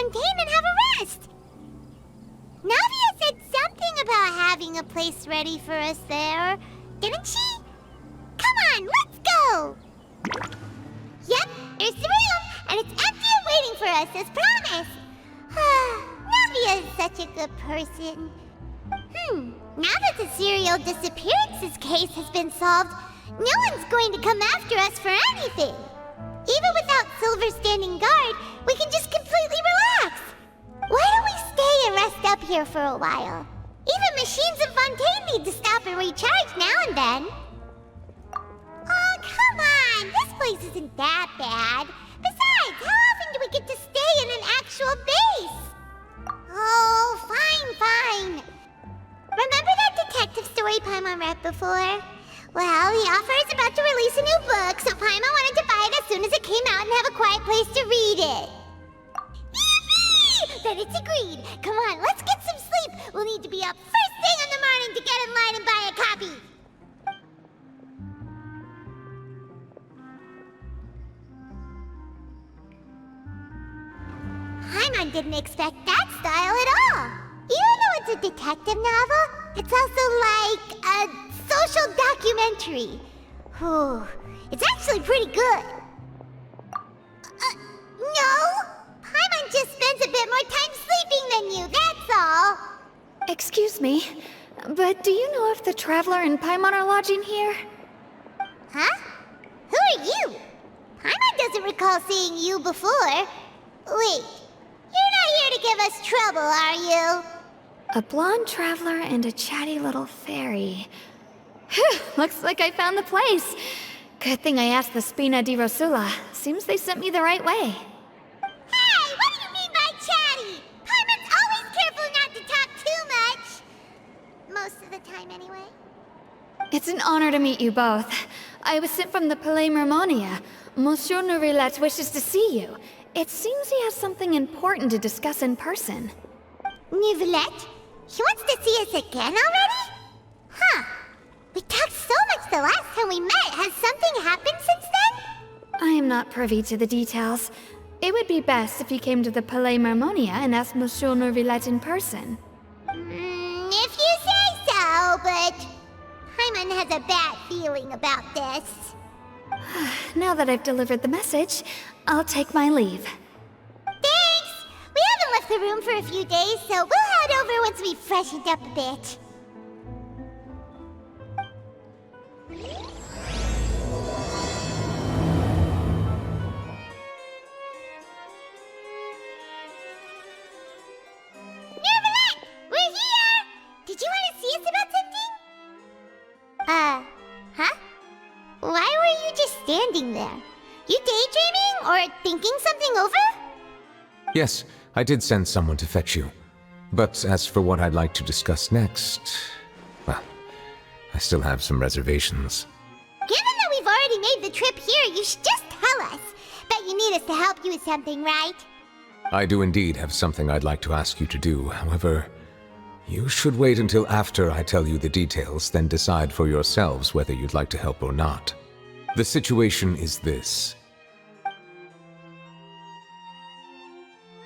Fontaine and have a rest. Navia said something about having a place ready for us there, didn't she? Come on, let's go! Yep, there's the room, and it's empty and waiting for us as promised. Navia is such a good person. Now that the serial disappearances case has been solved, no one's going to come after us for anything. Even without Silver standing guard, we can just completely relax. Why don't we stay and rest up here for a while? Even machines in Fontaine need to stop and recharge now and then. Oh, come on! This place isn't that bad. Besides, how often do we get to stay in an actual base? Oh, fine. Remember that detective story Paimon read before? Well, the author is about to release a new book, so Paimon wanted to buy it as soon as it came out and have a quiet place to read it. Yippee! Then it's agreed. Come on, let's get some sleep. We'll need to be up first thing in the morning to get in line and buy a copy. Paimon didn't expect that style at all. Even though it's a detective novel, it's also like a social documentary. Whew, it's actually pretty good. No! Paimon just spends a bit more time sleeping than you, that's all. Excuse me, but do you know if the Traveler and Paimon are lodging here? Huh? Who are you? Paimon doesn't recall seeing you before. Wait, you're not here to give us trouble, are you? A blonde traveler and a chatty little fairy. Whew, looks like I found the place. Good thing I asked the Spina di Rosula. Seems they sent me the right way. Hey, what do you mean by chatty? Paimon's always careful not to talk too much. Most of the time, anyway. It's an honor to meet you both. I was sent from the Palais Mermonia. Monsieur Nourilette wishes to see you. It seems he has something important to discuss in person. Nourilette? He wants to see us again already? Huh. We talked so much the last time we met. Has something happened since then? I am not privy to the details. It would be best if you came to the Palais Mermonia and asked Monsieur Nourilette in person. If you say so, but Paimon has a bad feeling about this. Now that I've delivered the message, I'll take my leave. Thanks! We haven't left the room for a few days, so we'll head over once we've freshened up a bit. Nourilette! We're here! Did you want to see us about something? Huh? Why were you just standing there? You daydreaming or thinking something over? Yes, I did send someone to fetch you. But as for what I'd like to discuss next, well, I still have some reservations. Given that we've already made the trip here, you should just tell us. Bet you need us to help you with something, right? I do indeed have something I'd like to ask you to do. However, you should wait until after I tell you the details, then decide for yourselves whether you'd like to help or not. The situation is this.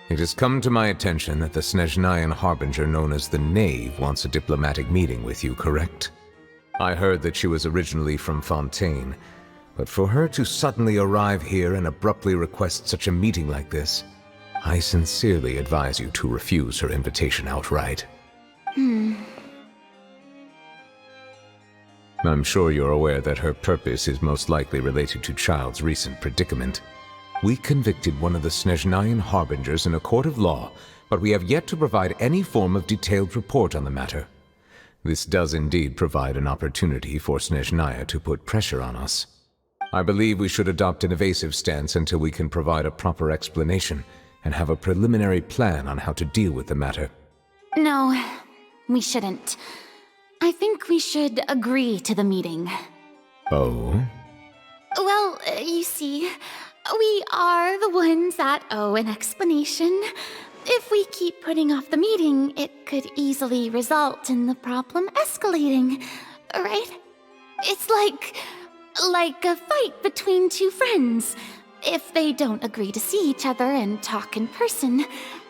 It has come to my attention that the Snezhnayan Harbinger known as the Knave wants a diplomatic meeting with you, correct? I heard that she was originally from Fontaine, but for her to suddenly arrive here and abruptly request such a meeting like this, I sincerely advise you to refuse her invitation outright. I'm sure you're aware that her purpose is most likely related to Child's recent predicament. We convicted one of the Snezhnayan Harbingers in a court of law, but we have yet to provide any form of detailed report on the matter. This does indeed provide an opportunity for Snezhnaya to put pressure on us. I believe we should adopt an evasive stance until we can provide a proper explanation and have a preliminary plan on how to deal with the matter. No, we shouldn't. I think we should agree to the meeting. Oh? Well, you see, we are the ones that owe an explanation. If we keep putting off the meeting, it could easily result in the problem escalating, right? It's like a fight between two friends. If they don't agree to see each other and talk in person,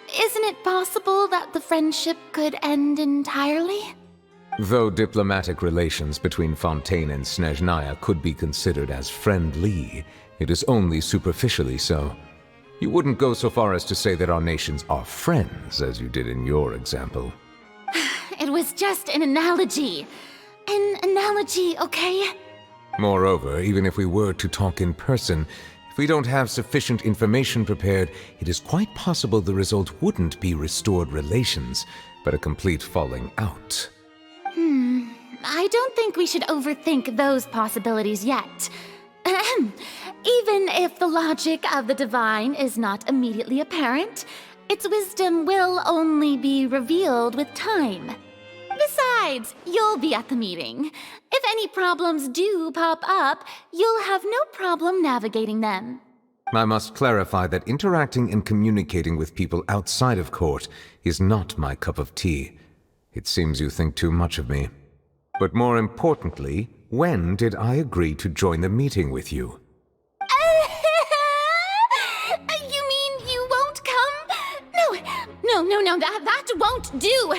isn't it possible that the friendship could end entirely? Though diplomatic relations between Fontaine and Snezhnaya could be considered as friendly, it is only superficially so. You wouldn't go so far as to say that our nations are friends, as you did in your example. It was just an analogy. An analogy, okay? Moreover, even if we were to talk in person, if we don't have sufficient information prepared, it is quite possible the result wouldn't be restored relations, but a complete falling out. I don't think we should overthink those possibilities yet. Ahem. Even if the logic of the divine is not immediately apparent, its wisdom will only be revealed with time. Besides, you'll be at the meeting. If any problems do pop up, you'll have no problem navigating them. I must clarify that interacting and communicating with people outside of court is not my cup of tea. It seems you think too much of me. But more importantly, when did I agree to join the meeting with you? You mean you won't come? No, that won't do.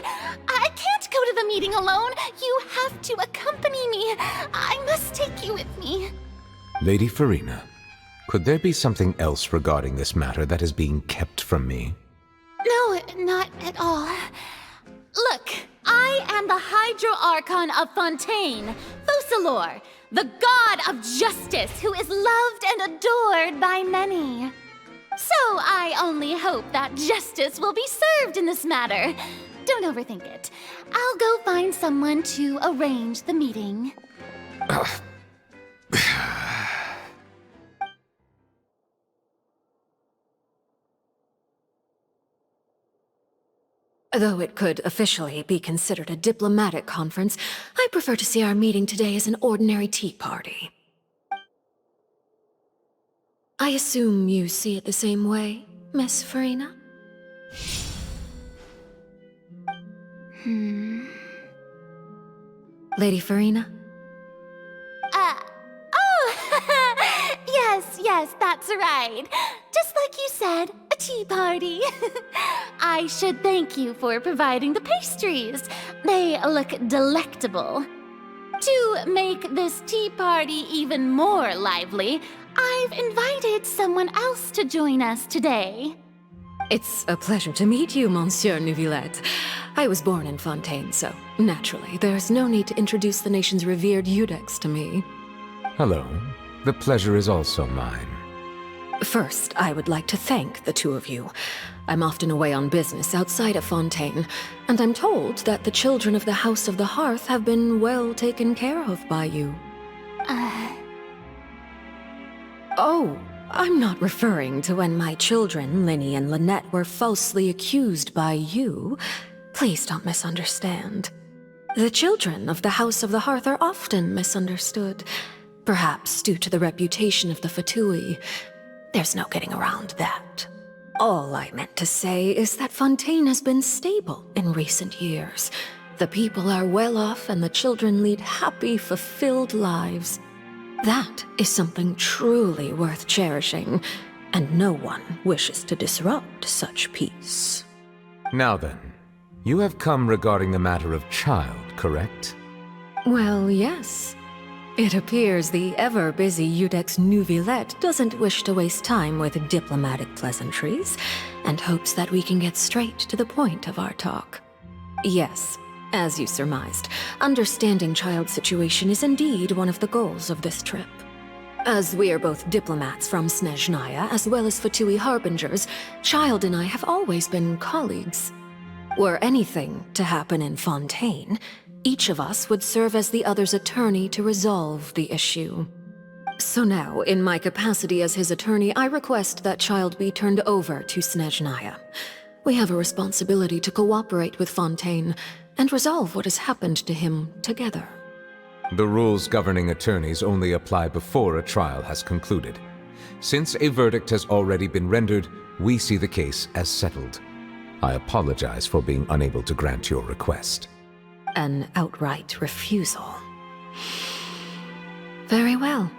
I can't go to the meeting alone. You have to accompany me. I must take you with me. Lady Farina, could there be something else regarding this matter that is being kept from me? No, not at all. Look, I am the Hydro Archon of Fontaine, Focalor, the god of justice who is loved and adored by many. So I only hope that justice will be served in this matter. Don't overthink it. I'll go find someone to arrange the meeting. Though it could officially be considered a diplomatic conference, I prefer to see our meeting today as an ordinary tea party. I assume you see it the same way, Miss Farina? Lady Farina? Yes, that's right. Just like you said, a tea party. I should thank you for providing the pastries. They look delectable. To make this tea party even more lively, I've invited someone else to join us today. It's a pleasure to meet you, Monsieur Neuvillette. I was born in Fontaine, so naturally, there's no need to introduce the nation's revered Eudex to me. Hello. The pleasure is also mine. First, I would like to thank the two of you. I'm often away on business outside of Fontaine, and I'm told that the children of the House of the Hearth have been well taken care of by you. Oh, I'm not referring to when my children, Linny and Lynette, were falsely accused by you. Please don't misunderstand. The children of the House of the Hearth are often misunderstood, perhaps due to the reputation of the Fatui. There's no getting around that. All I meant to say is that Fontaine has been stable in recent years. The people are well off and the children lead happy, fulfilled lives. That is something truly worth cherishing, and no one wishes to disrupt such peace. Now then, you have come regarding the matter of child, correct? Well, yes. It appears the ever-busy Eudex Neuvillette doesn't wish to waste time with diplomatic pleasantries, and hopes that we can get straight to the point of our talk. Yes, as you surmised, understanding child's situation is indeed one of the goals of this trip. As we are both diplomats from Snezhnaya as well as Fatui harbingers, Child and I have always been colleagues. Were anything to happen in Fontaine, each of us would serve as the other's attorney to resolve the issue. So now, in my capacity as his attorney, I request that Child be turned over to Snezhnaya. We have a responsibility to cooperate with Fontaine and resolve what has happened to him together. The rules governing attorneys only apply before a trial has concluded. Since a verdict has already been rendered, we see the case as settled. I apologize for being unable to grant your request. An outright refusal. Very well.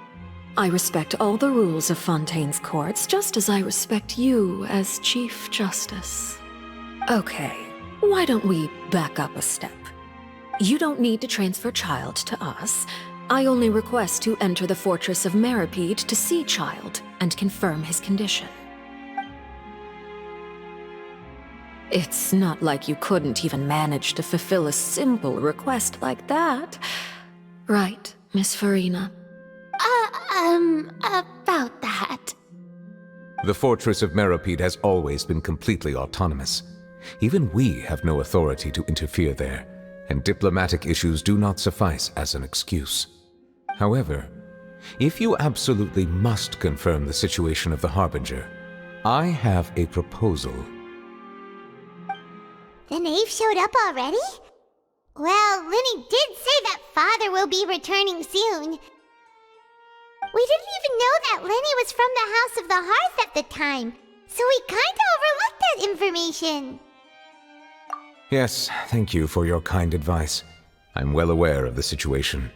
I respect all the rules of Fontaine's courts, just as I respect you as Chief Justice. Okay, why don't we back up a step? You don't need to transfer Child to us. I only request to enter the Fortress of Meripede to see Child and confirm his condition. It's not like you couldn't even manage to fulfill a simple request like that. Right, Miss Farina? About that. The Fortress of Meripede has always been completely autonomous. Even we have no authority to interfere there, and diplomatic issues do not suffice as an excuse. However, if you absolutely must confirm the situation of the Harbinger, I have a proposal. The knave showed up already? Well, Linny did say that Father will be returning soon. We didn't even know that Lenny was from the House of the Hearth at the time, so we kinda overlooked that information. Yes, thank you for your kind advice. I'm well aware of the situation.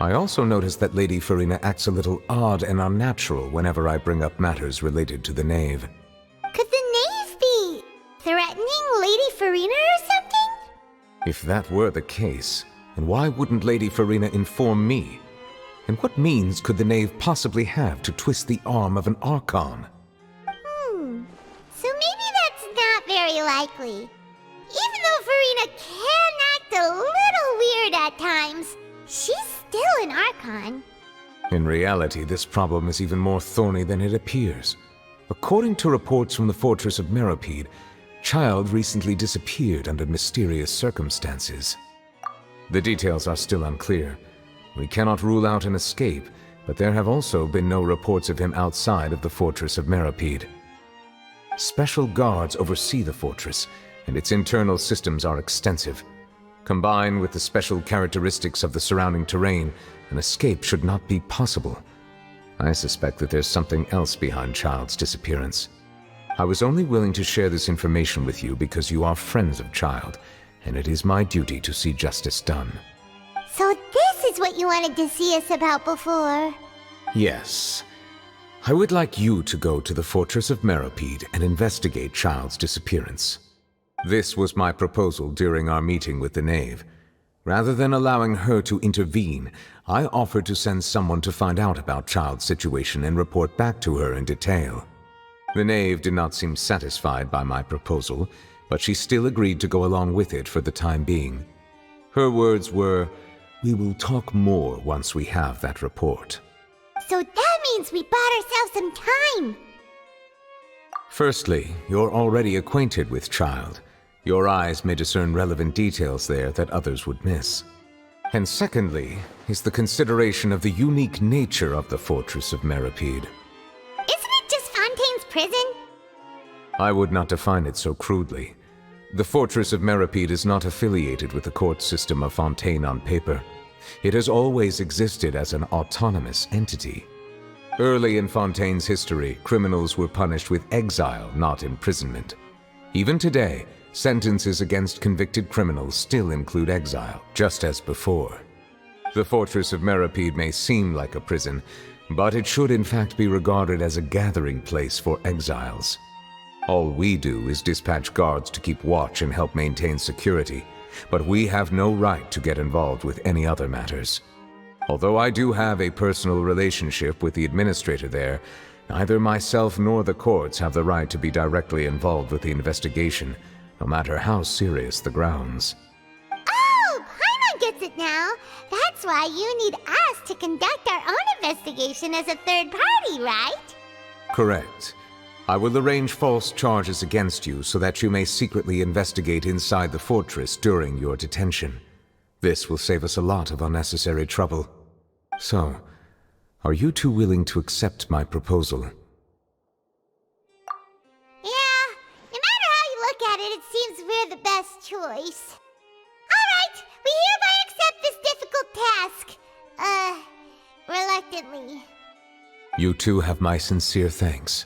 I also noticed that Lady Farina acts a little odd and unnatural whenever I bring up matters related to the knave. Could the knave be threatening Lady Farina or something? If that were the case, then why wouldn't Lady Farina inform me? And what means could the knave possibly have to twist the arm of an Archon? So maybe that's not very likely. Even though Farina can act a little weird at times, she's still an Archon. In reality, this problem is even more thorny than it appears. According to reports from the Fortress of Meripede, Child recently disappeared under mysterious circumstances. The details are still unclear. We cannot rule out an escape, but there have also been no reports of him outside of the Fortress of Meripede. Special guards oversee the fortress, and its internal systems are extensive. Combined with the special characteristics of the surrounding terrain, an escape should not be possible. I suspect that there's something else behind Child's disappearance. I was only willing to share this information with you because you are friends of Child, and it is my duty to see justice done. So this is what you wanted to see us about before. Yes. I would like you to go to the Fortress of Meripede and investigate Child's disappearance. This was my proposal during our meeting with the knave. Rather than allowing her to intervene, I offered to send someone to find out about Child's situation and report back to her in detail. The knave did not seem satisfied by my proposal, but she still agreed to go along with it for the time being. Her words were, "We will talk more once we have that report." So that means we bought ourselves some time. Firstly, you're already acquainted with Child. Your eyes may discern relevant details there that others would miss. And secondly, is the consideration of the unique nature of the Fortress of Meripede. Isn't it just Fontaine's prison? I would not define it so crudely. The Fortress of Meripede is not affiliated with the court system of Fontaine on paper. It has always existed as an autonomous entity. Early in Fontaine's history, criminals were punished with exile, not imprisonment. Even today, sentences against convicted criminals still include exile, just as before. The Fortress of Meripede may seem like a prison, but it should in fact be regarded as a gathering place for exiles. All we do is dispatch guards to keep watch and help maintain security, but we have no right to get involved with any other matters. Although I do have a personal relationship with the administrator there, neither myself nor the courts have the right to be directly involved with the investigation, no matter how serious the grounds. Oh, Paimon gets it now. That's why you need us to conduct our own investigation as a third party, right? Correct. I will arrange false charges against you so that you may secretly investigate inside the fortress during your detention. This will save us a lot of unnecessary trouble. So, are you two willing to accept my proposal? Yeah, no matter how you look at it, it seems we're the best choice. Alright, we hereby accept this difficult task. Reluctantly. You two have my sincere thanks.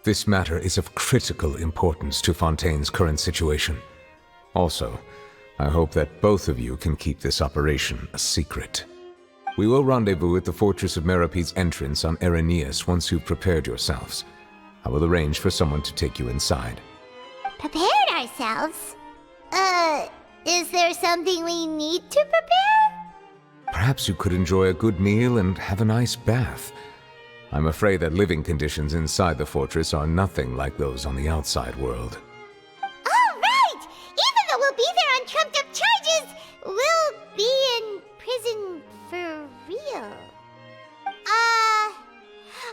This matter is of critical importance to Fontaine's current situation. Also, I hope that both of you can keep this operation a secret. We will rendezvous at the Fortress of Meripede's entrance on Erinius once you've prepared yourselves. I will arrange for someone to take you inside. Prepared ourselves? ourselves. Is there something we need to prepare? Perhaps you could enjoy a good meal and have a nice bath. I'm afraid that living conditions inside the fortress are nothing like those on the outside world. All right! Even though we'll be there on trumped-up charges, we'll be in prison for real.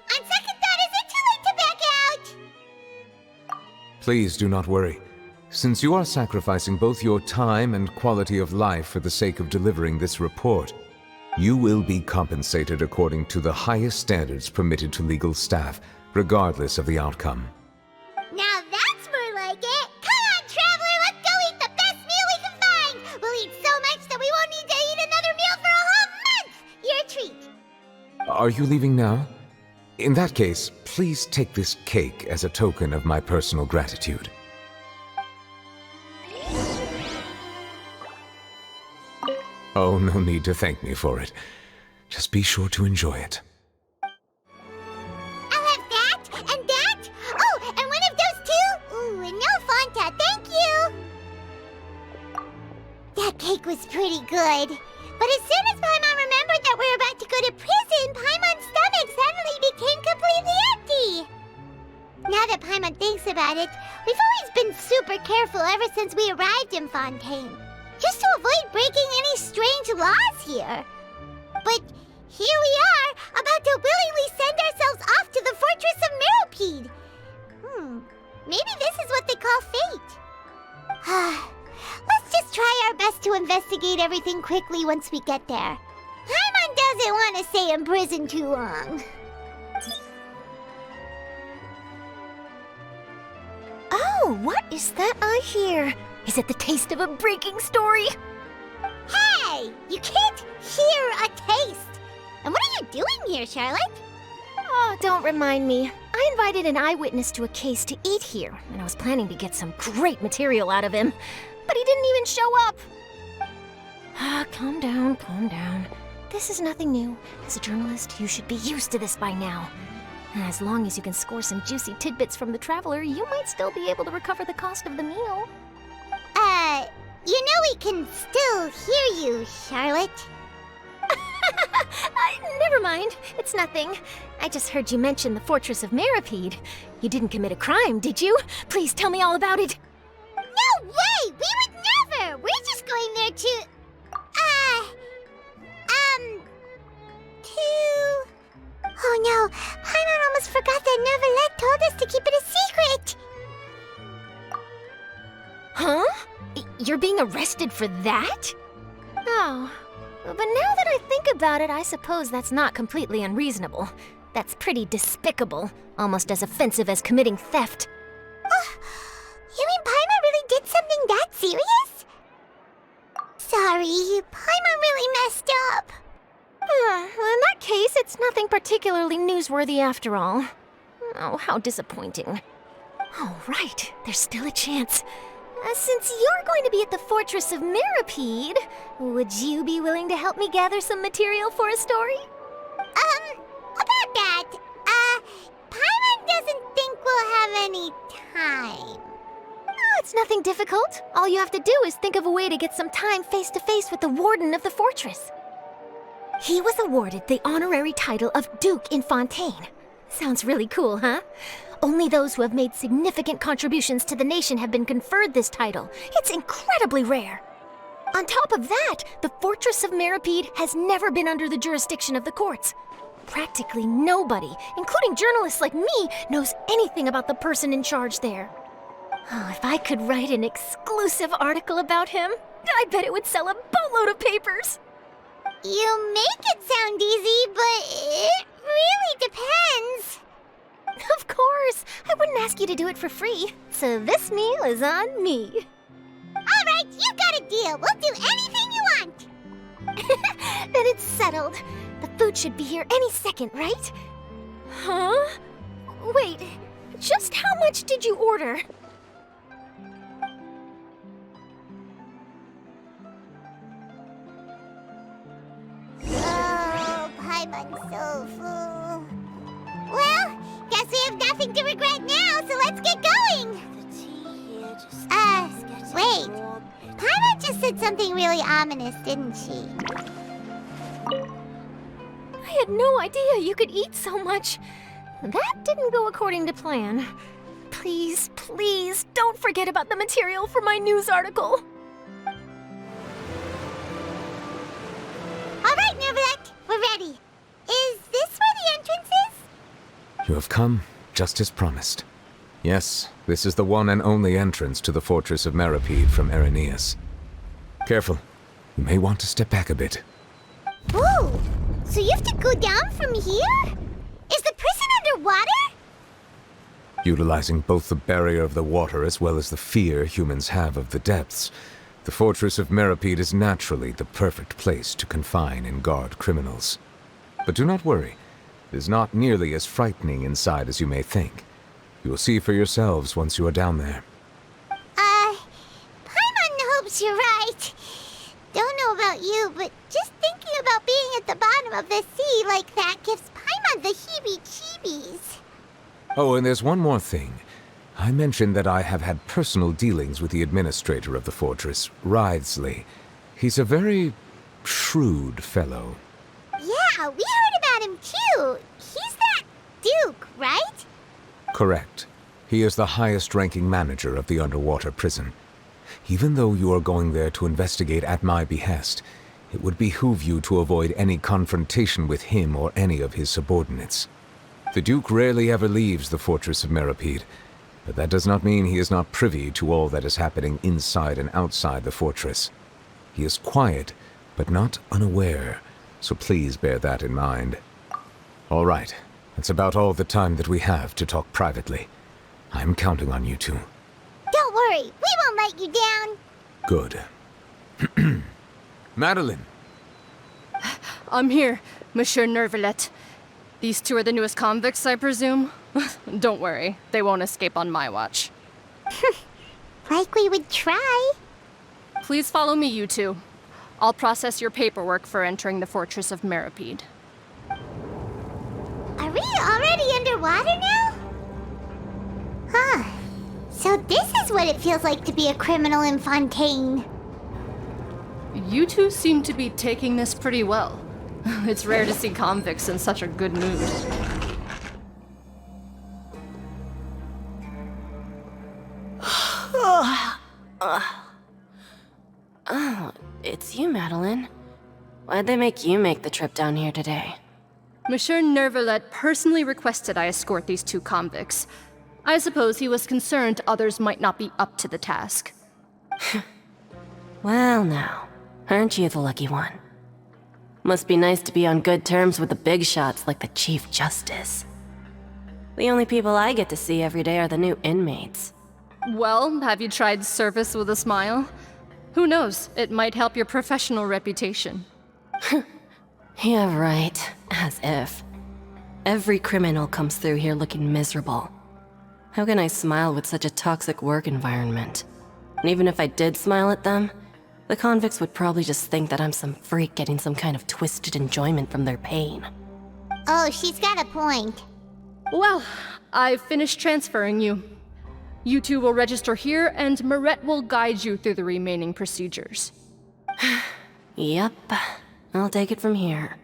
On second thought, is it too late to back out? Please do not worry. Since you are sacrificing both your time and quality of life for the sake of delivering this report, you will be compensated according to the highest standards permitted to legal staff, regardless of the outcome. Now that's more like it! Come on, Traveler, let's go eat the best meal we can find! We'll eat so much that we won't need to eat another meal for a whole month! You're a treat! Are you leaving now? In that case, please take this cake as a token of my personal gratitude. Oh, no need to thank me for it. Just be sure to enjoy it. I'll have that, and that! Oh, and one of those two! Ooh, and no Fanta, thank you! That cake was pretty good. But as soon as Paimon remembered that we're about to go to prison, Paimon's stomach suddenly became completely empty! Now that Paimon thinks about it, we've always been super careful ever since we arrived in Fontaine. Just to avoid breaking any strange laws here. But here we are, about to willingly send ourselves off to the Fortress of Meropide. Maybe this is what they call fate. Let's just try our best to investigate everything quickly once we get there. Paimon doesn't want to stay in prison too long. Oh, what is that I hear? Is it the taste of a breaking story? Hey! You can't hear a taste! And what are you doing here, Charlotte? Oh, don't remind me. I invited an eyewitness to a case to eat here, and I was planning to get some great material out of him. But he didn't even show up. Calm down, calm down. This is nothing new. As a journalist, you should be used to this by now. As long as you can score some juicy tidbits from the Traveler, you might still be able to recover the cost of the meal. You know we can still hear you, Charlotte. Never mind. It's nothing. I just heard you mention the Fortress of Meropide. You didn't commit a crime, did you? Please tell me all about it. No way! We would never! We're just going there to... Oh no, Paimon almost forgot that Neverlet told us to keep it a secret! Huh? You're being arrested for that? Oh, but now that I think about it, I suppose that's not completely unreasonable. That's pretty despicable, almost as offensive as committing theft. You mean Paimon really did something that serious? Sorry, Paimon really messed up. Well, in that case, it's nothing particularly newsworthy after all. Oh, how disappointing. Oh, right, there's still a chance. Since you're going to be at the Fortress of Meropide, would you be willing to help me gather some material for a story? About that, Paimon doesn't think we'll have any time. Oh, it's nothing difficult. All you have to do is think of a way to get some time face-to-face with the warden of the fortress. He was awarded the honorary title of Duke in Fontaine. Sounds really cool, huh? Only those who have made significant contributions to the nation have been conferred this title. It's incredibly rare. On top of that, the Fortress of Meropide has never been under the jurisdiction of the courts. Practically nobody, including journalists like me, knows anything about the person in charge there. Oh, if I could write an exclusive article about him, I bet it would sell a boatload of papers. You make it sound easy, but it really depends. Of course, I wouldn't ask you to do it for free, so this meal is on me. All right, you got a deal. We'll do anything you want. Then it's settled. The food should be here any second, right? Huh? Wait, just how much did you order? Oh, Paimon's so full. Well, guess we have nothing to regret now, so let's get going. said something really ominous, didn't she? I had no idea you could eat so much. That didn't go according to plan. Please, please, don't forget about the material for my news article. All right, Neverlet, we're ready. Is this where the entrance is? You have come just as promised. Yes, this is the one and only entrance to the fortress of Meripede from Irenaeus. Careful. You may want to step back a bit. Ooh, so you have to go down from here? Is the prison underwater? Utilizing both the barrier of the water as well as the fear humans have of the depths, the fortress of Meripede is naturally the perfect place to confine and guard criminals. But do not worry. It is not nearly as frightening inside as you may think. You will see for yourselves once you are down there. Paimon hopes you're right. Don't know about you, but just thinking about being at the bottom of the sea like that gives Paimon the heebie-jeebies. Oh, and there's one more thing. I mentioned that I have had personal dealings with the administrator of the fortress, Wriothesley. He's a very shrewd fellow. Yeah, we heard about him too. He's that Duke, right? Correct. He is the highest-ranking manager of the underwater prison. Even though you are going there to investigate at my behest, it would behoove you to avoid any confrontation with him or any of his subordinates. The Duke rarely ever leaves the fortress of Meripede, but that does not mean he is not privy to all that is happening inside and outside the fortress. He is quiet, but not unaware, so please bear that in mind. All right, that's about all the time that we have to talk privately. I'm counting on you two. Don't worry, we won't let you down. Good. Madeline! I'm here, Monsieur Nervalet. These two are the newest convicts, I presume? Don't worry, they won't escape on my watch. Like we would try. Please follow me, you two. I'll process your paperwork for entering the Fortress of Meripede. Are we already underwater now? Huh. So this is what it feels like to be a criminal in Fontaine. You two seem to be taking this pretty well. It's rare to see convicts in such a good mood. Oh, it's you, Madeline. Why'd they make you make the trip down here today? Monsieur Nervalet personally requested I escort these two convicts. I suppose he was concerned others might not be up to the task. Well now, aren't you the lucky one? Must be nice to be on good terms with the big shots like the Chief Justice. The only people I get to see every day are the new inmates. Well, have you tried service with a smile? Who knows, it might help your professional reputation. Yeah, right. As if. Every criminal comes through here looking miserable. How can I smile with such a toxic work environment? And even if I did smile at them, the convicts would probably just think that I'm some freak getting some kind of twisted enjoyment from their pain. Oh, she's got a point. Well, I've finished transferring you. You two will register here, and Marette will guide you through the remaining procedures. Yep, I'll take it from here.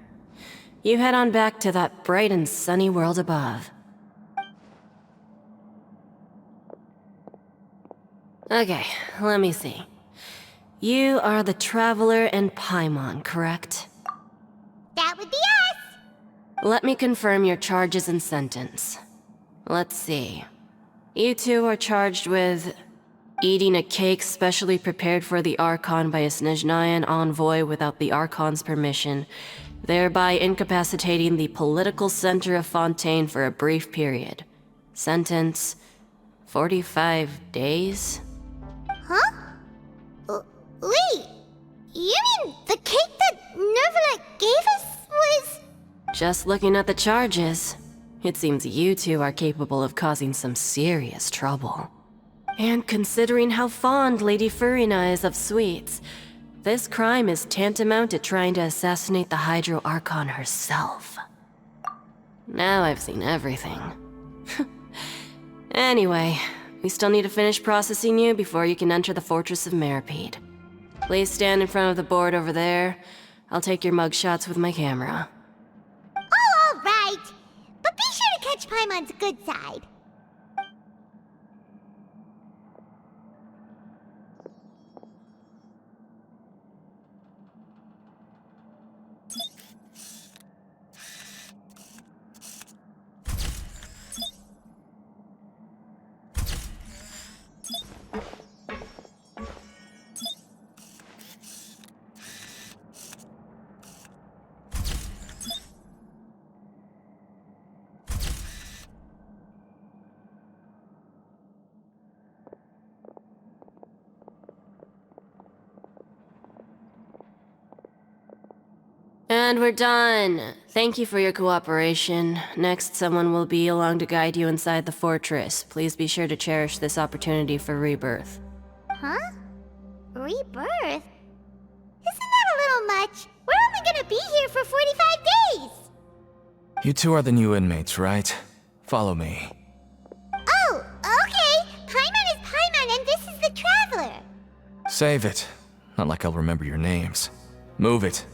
You head on back to that bright and sunny world above. Okay, let me see. You are the Traveler and Paimon, correct? That would be us. Let me confirm your charges and sentence. Let's see. You two are charged with eating a cake specially prepared for the Archon by a Snezhnayan envoy without the Archon's permission, thereby incapacitating the political center of Fontaine for a brief period. Sentence: 45 days? Huh? Wait, you mean the cake that Nervalet gave us was... Just looking at the charges, it seems you two are capable of causing some serious trouble. And considering how fond Lady Furina is of sweets, this crime is tantamount to trying to assassinate the Hydro Archon herself. Now I've seen everything. Anyway, we still need to finish processing you before you can enter the Fortress of Meripede. Please stand in front of the board over there. I'll take your mug shots with my camera. Oh, all right. But be sure to catch Paimon's good side. And we're done. Thank you for your cooperation. Next, someone will be along to guide you inside the fortress. Please be sure to cherish this opportunity for rebirth. Huh? Rebirth? Isn't that a little much? We're only gonna be here for 45 days! You two are the new inmates, right? Follow me. Oh, okay! Paimon is Paimon and this is the Traveler! Save it. Not like I'll remember your names. Move it.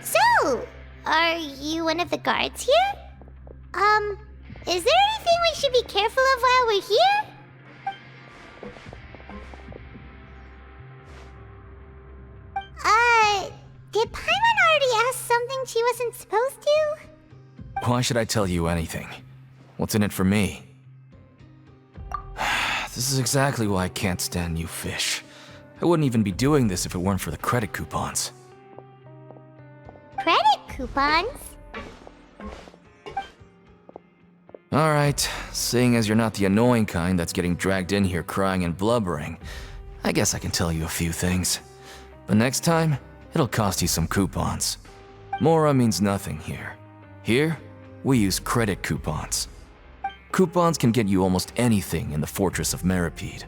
So, are you one of the guards here? Is there anything we should be careful of while we're here? Did Paimon already ask something she wasn't supposed to? Why should I tell you anything? What's in it for me? This is exactly why I can't stand new fish. I wouldn't even be doing this if it weren't for the credit coupons. Credit coupons? Alright, seeing as you're not the annoying kind that's getting dragged in here crying and blubbering, I guess I can tell you a few things. But next time, it'll cost you some coupons. Mora means nothing here. Here, we use credit coupons. Coupons can get you almost anything in the Fortress of Meripede.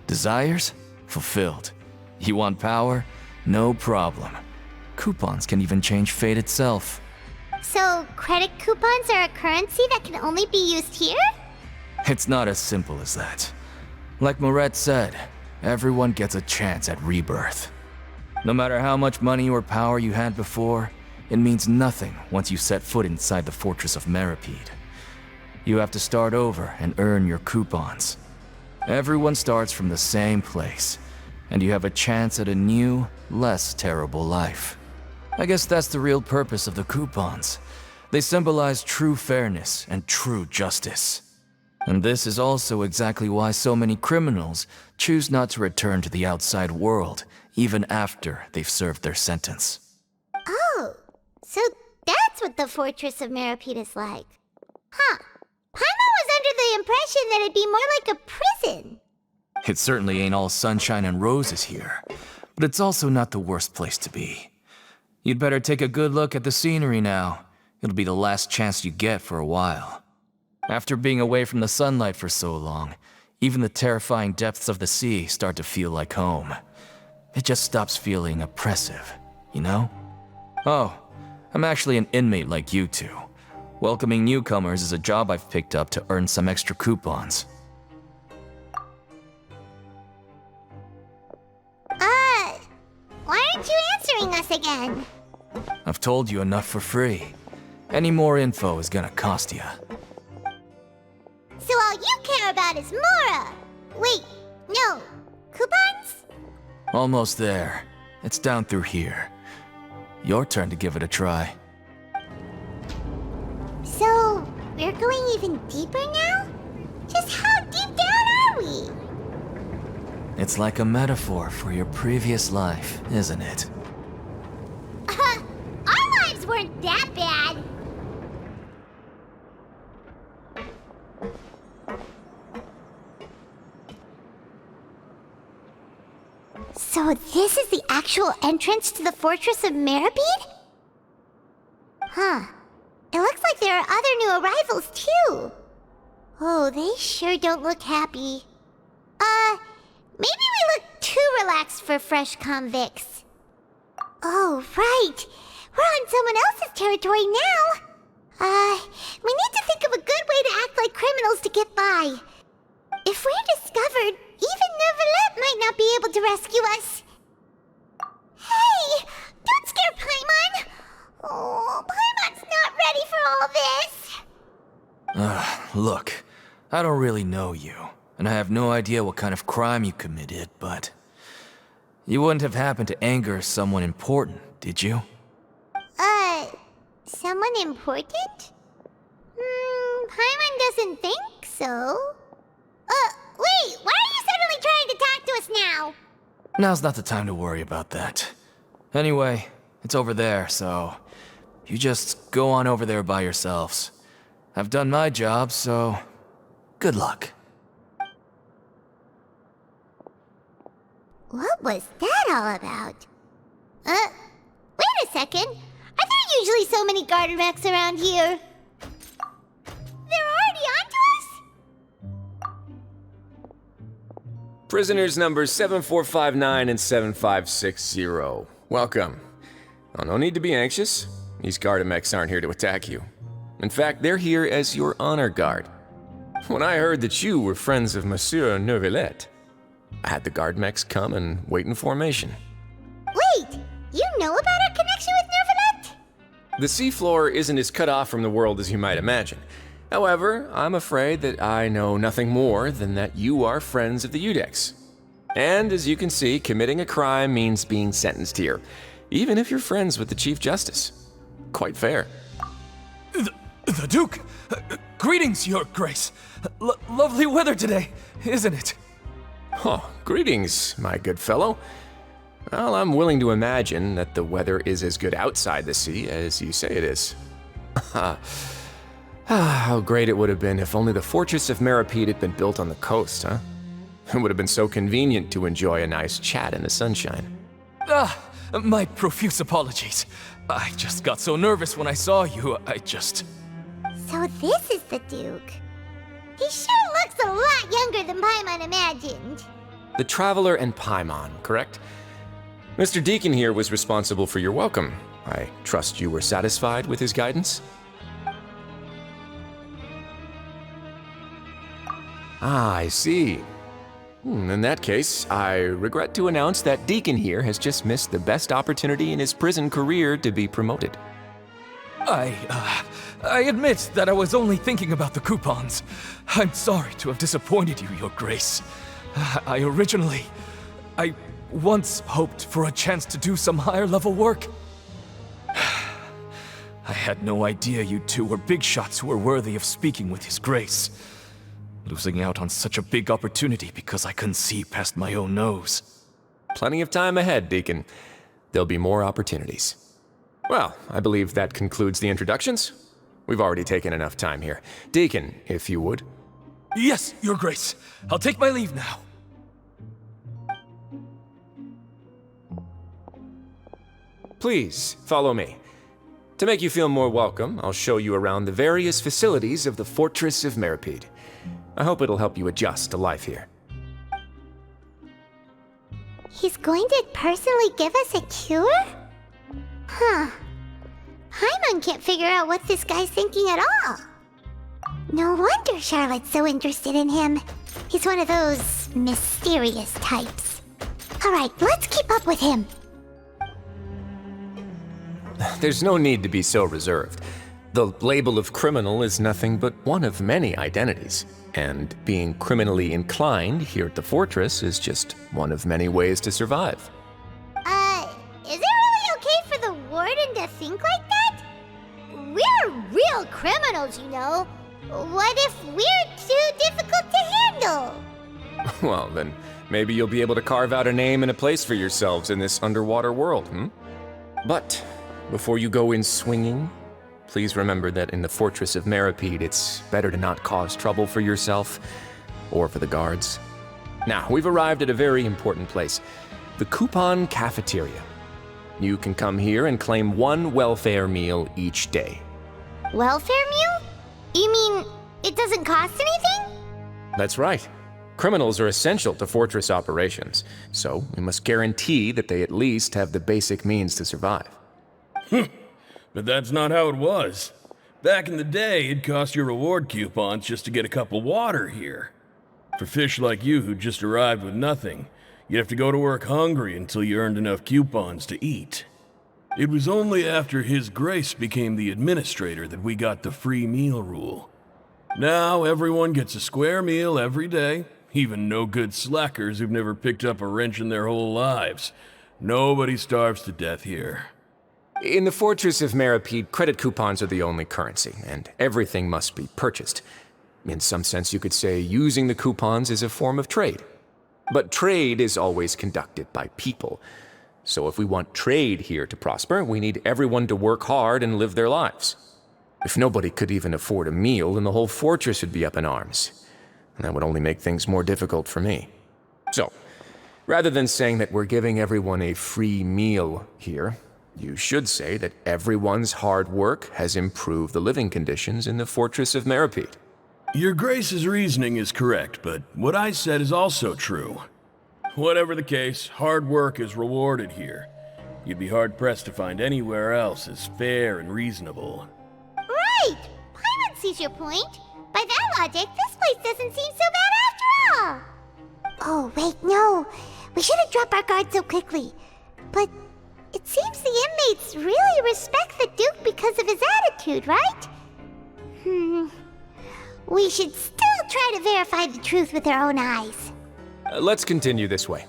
Desires? Fulfilled. You want power? No problem. Coupons can even change fate itself. So, credit coupons are a currency that can only be used here? It's not as simple as that. Like Moret said, everyone gets a chance at rebirth. No matter how much money or power you had before, it means nothing once you set foot inside the Fortress of Meripede. You have to start over and earn your coupons. Everyone starts from the same place, and you have a chance at a new, less terrible life. I guess that's the real purpose of the coupons. They symbolize true fairness and true justice. And this is also exactly why so many criminals choose not to return to the outside world, even after they've served their sentence. Oh, so that's what the Fortress of Meripede is like. Huh. Paimon was under the impression that it'd be more like a prison. It certainly ain't all sunshine and roses here, but it's also not the worst place to be. You'd better take a good look at the scenery now. It'll be the last chance you get for a while. After being away from the sunlight for so long, even the terrifying depths of the sea start to feel like home. It just stops feeling oppressive, you know? Oh, I'm actually an inmate like you two. Welcoming newcomers is a job I've picked up to earn some extra coupons. Why aren't you answering us again? I've told you enough for free. Any more info is gonna cost you. So all you care about is Mora! Wait, no. Coupons? Almost there. It's down through here. Your turn to give it a try. So, we're going even deeper now? Just how deep down are we? It's like a metaphor for your previous life, isn't it? Our lives weren't that bad. So So this is the actual entrance to the Fortress of Meribed? Huh. It looks like there are other new arrivals, too. Oh, they sure don't look happy. Maybe we look too relaxed for fresh convicts. Oh, right. We're on someone else's territory now. We need to think of a good way to act like criminals to get by. If we're discovered, even Nervalet might not be able to rescue us. Hey! Don't scare Paimon! Oh, Paimon's not ready for all this! Look, I don't really know you, and I have no idea what kind of crime you committed, but... You wouldn't have happened to anger someone important, did you? Someone important? Paimon doesn't think so. Wait, why are you suddenly trying to talk to us now? Now's not the time to worry about that. Anyway, it's over there, so... You just go on over there by yourselves. I've done my job, so... Good luck. What was that all about? Wait a second. Are there usually so many garter mechs around here? They're already onto us? Prisoners numbers 7459 and 7560. Welcome. Oh, no need to be anxious. These garter mechs aren't here to attack you. In fact, they're here as your honor guard. When I heard that you were friends of Monsieur Nervalet, I had the guard mechs come and wait in formation. Wait! You know about our connection with Nervalet? The seafloor isn't as cut off from the world as you might imagine. However, I'm afraid that I know nothing more than that you are friends of the Udex. And as you can see, committing a crime means being sentenced here, even if you're friends with the Chief Justice. Quite fair. The Duke! Greetings, Your Grace! Lovely weather today, isn't it? Oh, greetings, my good fellow. Well, I'm willing to imagine that the weather is as good outside the sea as you say it is. How great it would have been if only the Fortress of Meribed had been built on the coast, huh? It would have been so convenient to enjoy a nice chat in the sunshine. My profuse apologies. I just got so nervous when I saw you, So this is the Duke. He sure looks a lot younger than Paimon imagined. The Traveler and Paimon, correct? Mr. Deacon here was responsible for your welcome. I trust you were satisfied with his guidance? Ah, I see. In that case, I regret to announce that Deacon here has just missed the best opportunity in his prison career to be promoted. I admit that I was only thinking about the coupons. I'm sorry to have disappointed you, Your Grace. I once hoped for a chance to do some higher-level work. I had no idea you two were big shots who were worthy of speaking with His Grace. Losing out on such a big opportunity because I couldn't see past my own nose. Plenty of time ahead, Deacon. There'll be more opportunities. Well, I believe that concludes the introductions. We've already taken enough time here. Deacon, if you would. Yes, Your Grace. I'll take my leave now. Please, follow me. To make you feel more welcome, I'll show you around the various facilities of the Fortress of Meribed. I hope it'll help you adjust to life here. He's going to personally give us a cure? Huh. Paimon can't figure out what this guy's thinking at all. No wonder Charlotte's so interested in him. He's one of those mysterious types. Alright, let's keep up with him. There's no need to be so reserved. The label of criminal is nothing but one of many identities. And being criminally inclined here at the fortress is just one of many ways to survive. Is it really okay for the warden to think like that? We're real criminals, you know. What if we're too difficult to handle? Well, then maybe you'll be able to carve out a name and a place for yourselves in this underwater world, But before you go in swinging, please remember that in the Fortress of Meribed, it's better to not cause trouble for yourself or for the guards. Now, we've arrived at a very important place. the Coupon Cafeteria. You can come here and claim one welfare meal each day. Welfare meal? You mean it doesn't cost anything? That's right. Criminals are essential to Fortress operations, so we must guarantee that they at least have the basic means to survive. But that's not how it was. Back in the day, it cost your reward coupons just to get a cup of water here. For fish like you who just arrived with nothing, you'd have to go to work hungry until you earned enough coupons to eat. It was only after His Grace became the administrator that we got the free meal rule. Now everyone gets a square meal every day, even no-good slackers who've never picked up a wrench in their whole lives. Nobody starves to death here. In the Fortress of Meripede, credit coupons are the only currency, and everything must be purchased. In some sense, you could say using the coupons is a form of trade. But trade is always conducted by people. So if we want trade here to prosper, we need everyone to work hard and live their lives. If nobody could even afford a meal, then the whole fortress would be up in arms. And that would only make things more difficult for me. So, rather than saying that we're giving everyone a free meal here, you should say that everyone's hard work has improved the living conditions in the Fortress of Meripede. Your Grace's reasoning is correct, but what I said is also true. Whatever the case, hard work is rewarded here. You'd be hard-pressed to find anywhere else as fair and reasonable. Right! Paimon sees your point. By that logic, this place doesn't seem so bad after all. Oh, wait, no. We shouldn't drop our guard so quickly. But it seems the inmates really respect the Duke because of his attitude, right? We should still try to verify the truth with our own eyes. Let's continue this way.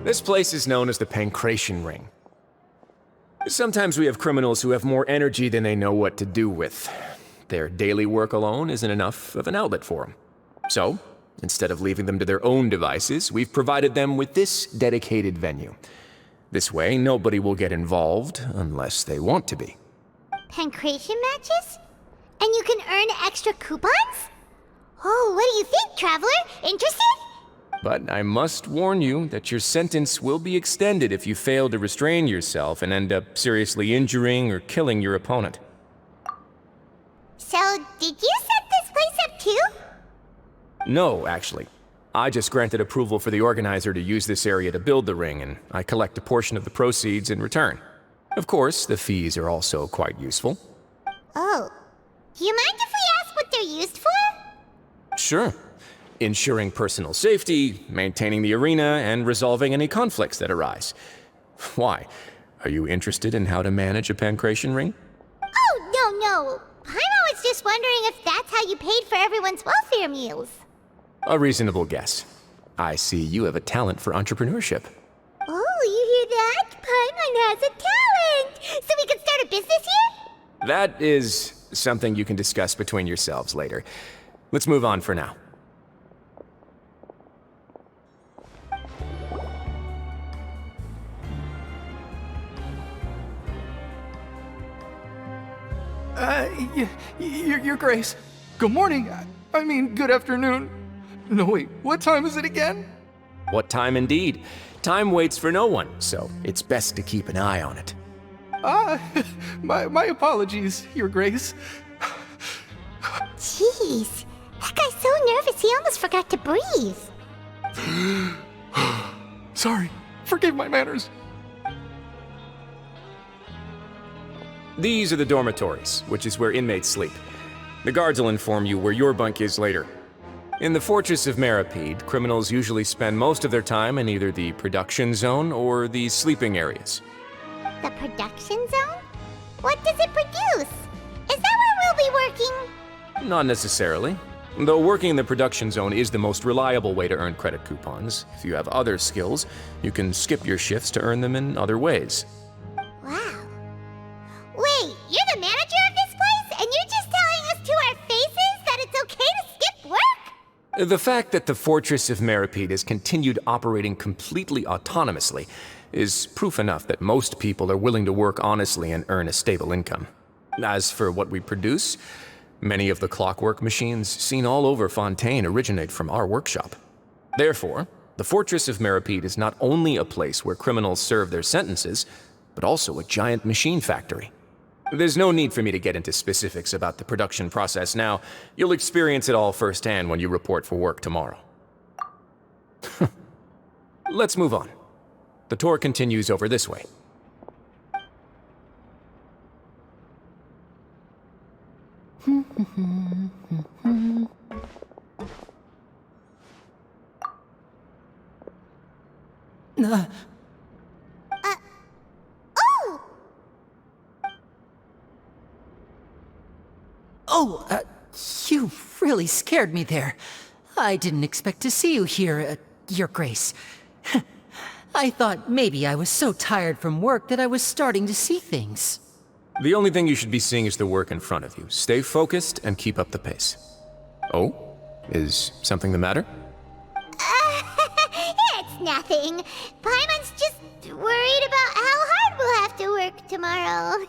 This place is known as the Pancration Ring. Sometimes we have criminals who have more energy than they know what to do with. Their daily work alone isn't enough of an outlet for them. So, instead of leaving them to their own devices, we've provided them with this dedicated venue. This way, nobody will get involved unless they want to be. Pancration matches? And you can earn extra coupons? Oh, what do you think, Traveler? Interested? But I must warn you that your sentence will be extended if you fail to restrain yourself and end up seriously injuring or killing your opponent. So, did you set this place up too? No, actually. I just granted approval for the organizer to use this area to build the ring, and I collect a portion of the proceeds in return. Of course, the fees are also quite useful. Oh. Do you mind if we ask what they're used for? Sure. Ensuring personal safety, maintaining the arena, and resolving any conflicts that arise. Why? Are you interested in how to manage a pancration ring? Oh, no. Paimon was just wondering if that's how you paid for everyone's welfare meals. A reasonable guess. I see you have a talent for entrepreneurship. Oh, you hear that? Paimon has a talent! So we can start a business here? That is something you can discuss between yourselves later. Let's move on for now. Your Grace. Good morning. I mean, good afternoon. No, wait, what time is it again? What time indeed? Time waits for no one, so it's best to keep an eye on it. My apologies, Your Grace. Jeez, that guy's so nervous he almost forgot to breathe. Sorry, forgive my manners. These are the dormitories, which is where inmates sleep. The guards will inform you where your bunk is later. In the Fortress of Meripede, criminals usually spend most of their time in either the production zone or the sleeping areas. The production zone? What does it produce? Is that where we'll be working? Not necessarily. Though working in the production zone is the most reliable way to earn credit coupons, if you have other skills, you can skip your shifts to earn them in other ways. Wow. Wait, you're the manager of this place, and you're just telling us to our faces that it's okay to skip work? The fact that the Fortress of Meripede has continued operating completely autonomously is proof enough that most people are willing to work honestly and earn a stable income. As for what we produce, many of the clockwork machines seen all over Fontaine originate from our workshop. Therefore, the Fortress of Meripede is not only a place where criminals serve their sentences, but also a giant machine factory. There's no need for me to get into specifics about the production process now. You'll experience it all firsthand when you report for work tomorrow. Let's move on. The tour continues over this way. You really scared me there. I didn't expect to see you here, Your Grace. I thought maybe I was so tired from work that I was starting to see things. The only thing you should be seeing is the work in front of you. Stay focused and keep up the pace. Oh? Is something the matter? It's nothing. Paimon's just worried about how hard we'll have to work tomorrow.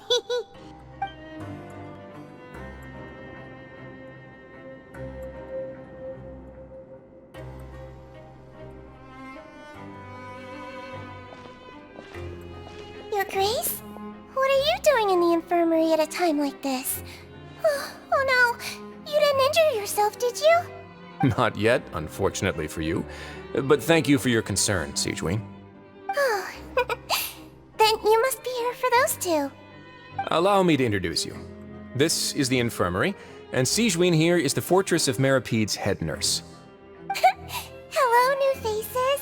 Your Grace? What are you doing in the infirmary at a time like this? Oh no, you didn't injure yourself, did you? Not yet, unfortunately for you. But thank you for your concern, Sigewinne. Oh, then you must be here for those two. Allow me to introduce you. This is the infirmary, and Sigewinne here is the Fortress of Meripede's head nurse. Hello, new faces.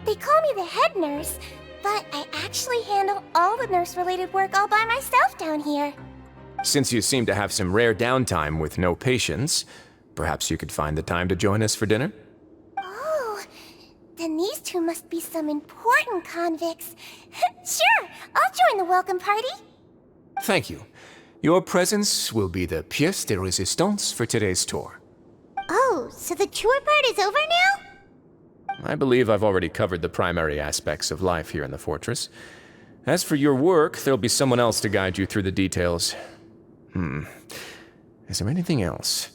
They call me the head nurse, but I actually handle all the nurse-related work all by myself down here. Since you seem to have some rare downtime with no patients, perhaps you could find the time to join us for dinner? Oh, then these two must be some important convicts. Sure, I'll join the welcome party. Thank you. Your presence will be the pièce de résistance for today's tour. Oh, so the tour part is over now? I believe I've already covered the primary aspects of life here in the fortress. As for your work, there'll be someone else to guide you through the details. Is there anything else?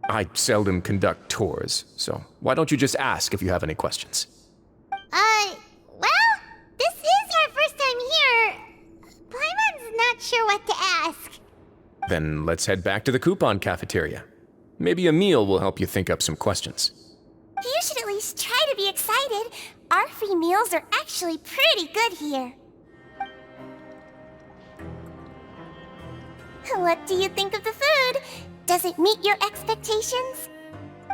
I seldom conduct tours, so why don't you just ask if you have any questions? Well, this is our first time here. Paimon's not sure what to ask. Then let's head back to the coupon cafeteria. Maybe a meal will help you think up some questions. You should at least try to be excited. Our free meals are actually pretty good here. What do you think of the food? Does it meet your expectations?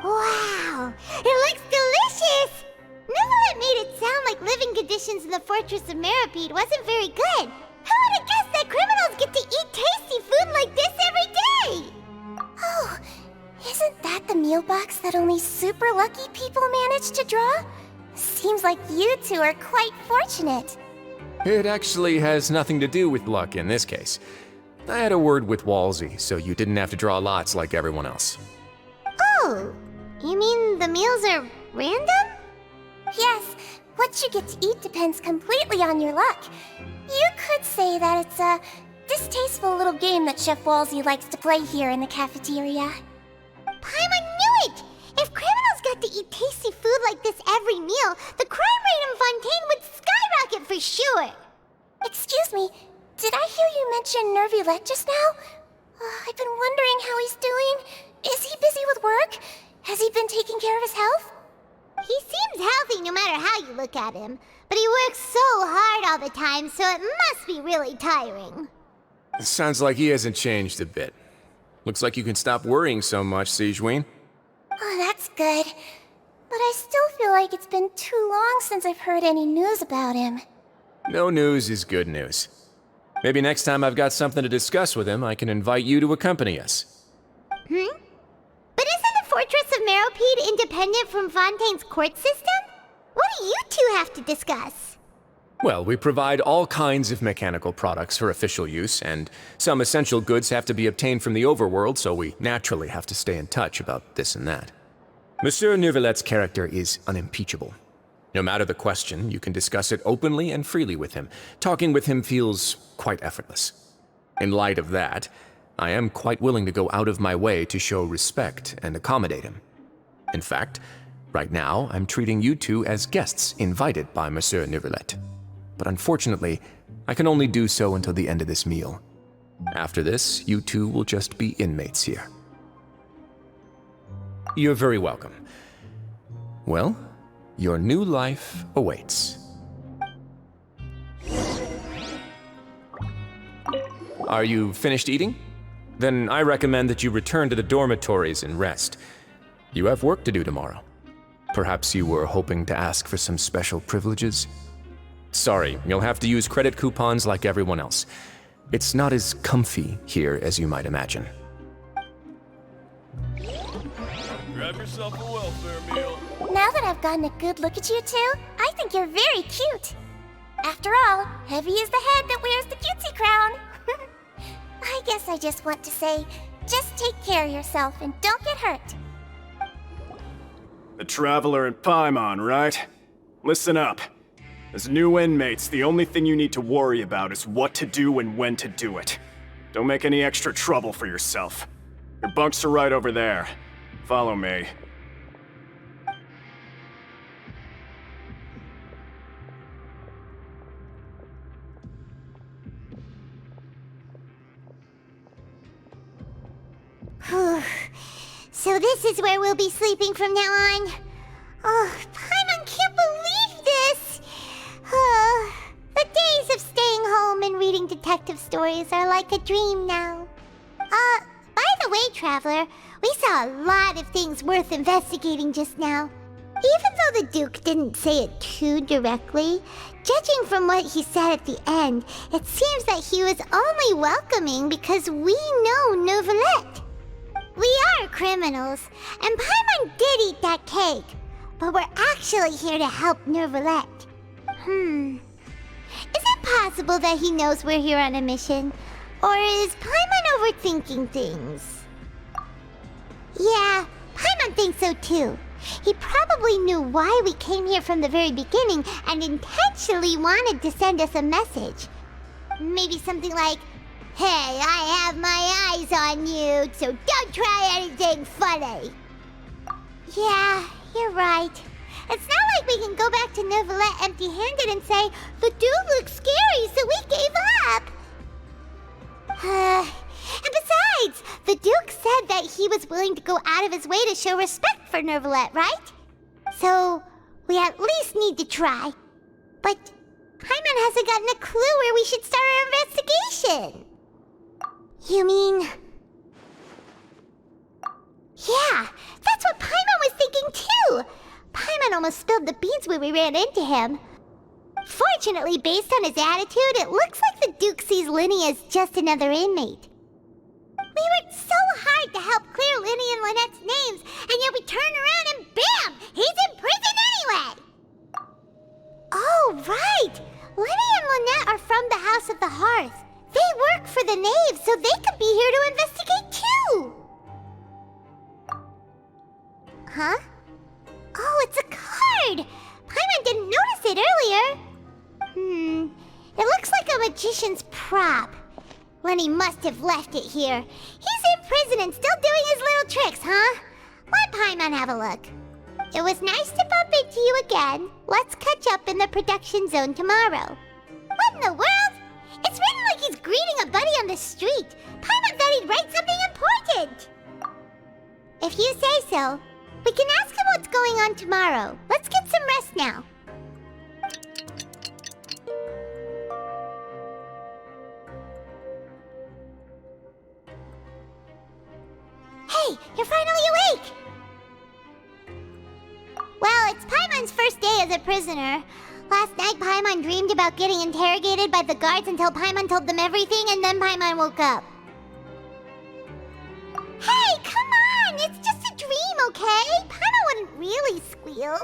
Wow, it looks delicious! Neverlet made it sound like living conditions in the Fortress of Meripede wasn't very good. Who would have guessed that criminals get to eat tasty food like this every day? Oh, isn't that the meal box that only super lucky people manage to draw? Seems like you two are quite fortunate. It actually has nothing to do with luck in this case. I had a word with Walsey, so you didn't have to draw lots like everyone else. Oh, you mean the meals are random? Yes, what you get to eat depends completely on your luck. You could say that it's a distasteful little game that Chef Walsey likes to play here in the cafeteria. Paimon knew it! If criminals got to eat tasty food like this every meal, the crime rate in Fontaine would skyrocket for sure! Excuse me, did I hear you mention Nervulette just now? I've been wondering how he's doing. Is he busy with work? Has he been taking care of his health? He seems healthy no matter how you look at him, but he works so hard all the time, so it must be really tiring. Sounds like he hasn't changed a bit. Looks like you can stop worrying so much, Sigewinne. Oh, that's good. But I still feel like it's been too long since I've heard any news about him. No news is good news. Maybe next time I've got something to discuss with him, I can invite you to accompany us. But isn't the Fortress of Meripede independent from Fontaine's court system? What do you two have to discuss? Well, we provide all kinds of mechanical products for official use, and some essential goods have to be obtained from the overworld, so we naturally have to stay in touch about this and that. Monsieur Nervulette's character is unimpeachable. No matter the question, you can discuss it openly and freely with him. Talking with him feels quite effortless. In light of that, I am quite willing to go out of my way to show respect and accommodate him. In fact, right now, I'm treating you two as guests invited by Monsieur Neuvillette. But unfortunately, I can only do so until the end of this meal. After this, you two will just be inmates here. You're very welcome. Well, your new life awaits. Are you finished eating? Then I recommend that you return to the dormitories and rest. You have work to do tomorrow. Perhaps you were hoping to ask for some special privileges? Sorry, you'll have to use credit coupons like everyone else. It's not as comfy here as you might imagine. Grab yourself a welfare meal. Now that I've gotten a good look at you two, I think you're very cute. After all, heavy is the head that wears the cutesy crown. I guess I just want to say, just take care of yourself and don't get hurt. The Traveler and Paimon, right? Listen up. As new inmates, the only thing you need to worry about is what to do and when to do it. Don't make any extra trouble for yourself. Your bunks are right over there. Follow me. So this is where we'll be sleeping from now on. Oh, Paimon can't believe this! The days of staying home and reading detective stories are like a dream now. By the way, Traveler, we saw a lot of things worth investigating just now. Even though the Duke didn't say it too directly, judging from what he said at the end, it seems that he was only welcoming because we know Neuvillette. We are criminals, and Paimon did eat that cake, but we're actually here to help Neuvillette. Is it possible that he knows we're here on a mission? Or is Paimon overthinking things? Yeah, Paimon thinks so too. He probably knew why we came here from the very beginning and intentionally wanted to send us a message. Maybe something like, "Hey, I have my eyes on you, so don't try anything funny." Yeah, you're right. It's not like we can go back to Neuvillette empty-handed and say, "The dude looks scary, so we gave up." And besides, the Duke said that he was willing to go out of his way to show respect for Neuvillette, right? So, we at least need to try. But Paimon hasn't gotten a clue where we should start our investigation. You mean... Yeah, that's what Paimon was thinking too! Paimon almost spilled the beans when we ran into him. Fortunately, based on his attitude, it looks like the Duke sees Linny as just another inmate. We worked so hard to help clear Linny and Lynette's names, and yet we turn around and bam! He's in prison anyway! Oh, right! Linny and Lynette are from the House of the Hearth. They work for the Knave, so they could be here to investigate too! Huh? Oh, it's a card! Paimon didn't notice it earlier. It looks like a magician's prop. Lenny must have left it here. He's in prison and still doing his little tricks, huh? Let Paimon have a look. It was nice to bump into you again. Let's catch up in the production zone tomorrow. What in the world? It's written like he's greeting a buddy on the street. Paimon thought he'd write something important. If you say so. We can ask him what's going on tomorrow. Let's get some rest now. Hey, you're finally awake! Well, it's Paimon's first day as a prisoner. Last night, Paimon dreamed about getting interrogated by the guards until Paimon told them everything, and then Paimon woke up. Hey, come on! It's just a dream, okay? Paimon wouldn't really squeal.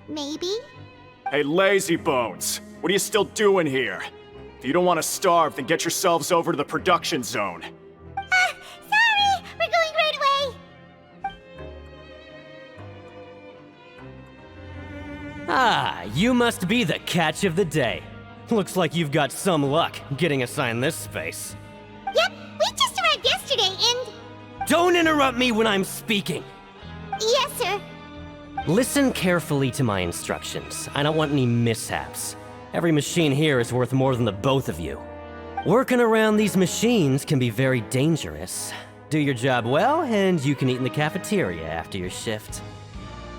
Maybe. Hey, lazy bones! What are you still doing here? If you don't want to starve, then get yourselves over to the production zone. Sorry! We're going right away! Ah, you must be the catch of the day. Looks like you've got some luck getting assigned this space. Don't interrupt me when I'm speaking! Yes, sir. Listen carefully to my instructions. I don't want any mishaps. Every machine here is worth more than the both of you. Working around these machines can be very dangerous. Do your job well, and you can eat in the cafeteria after your shift.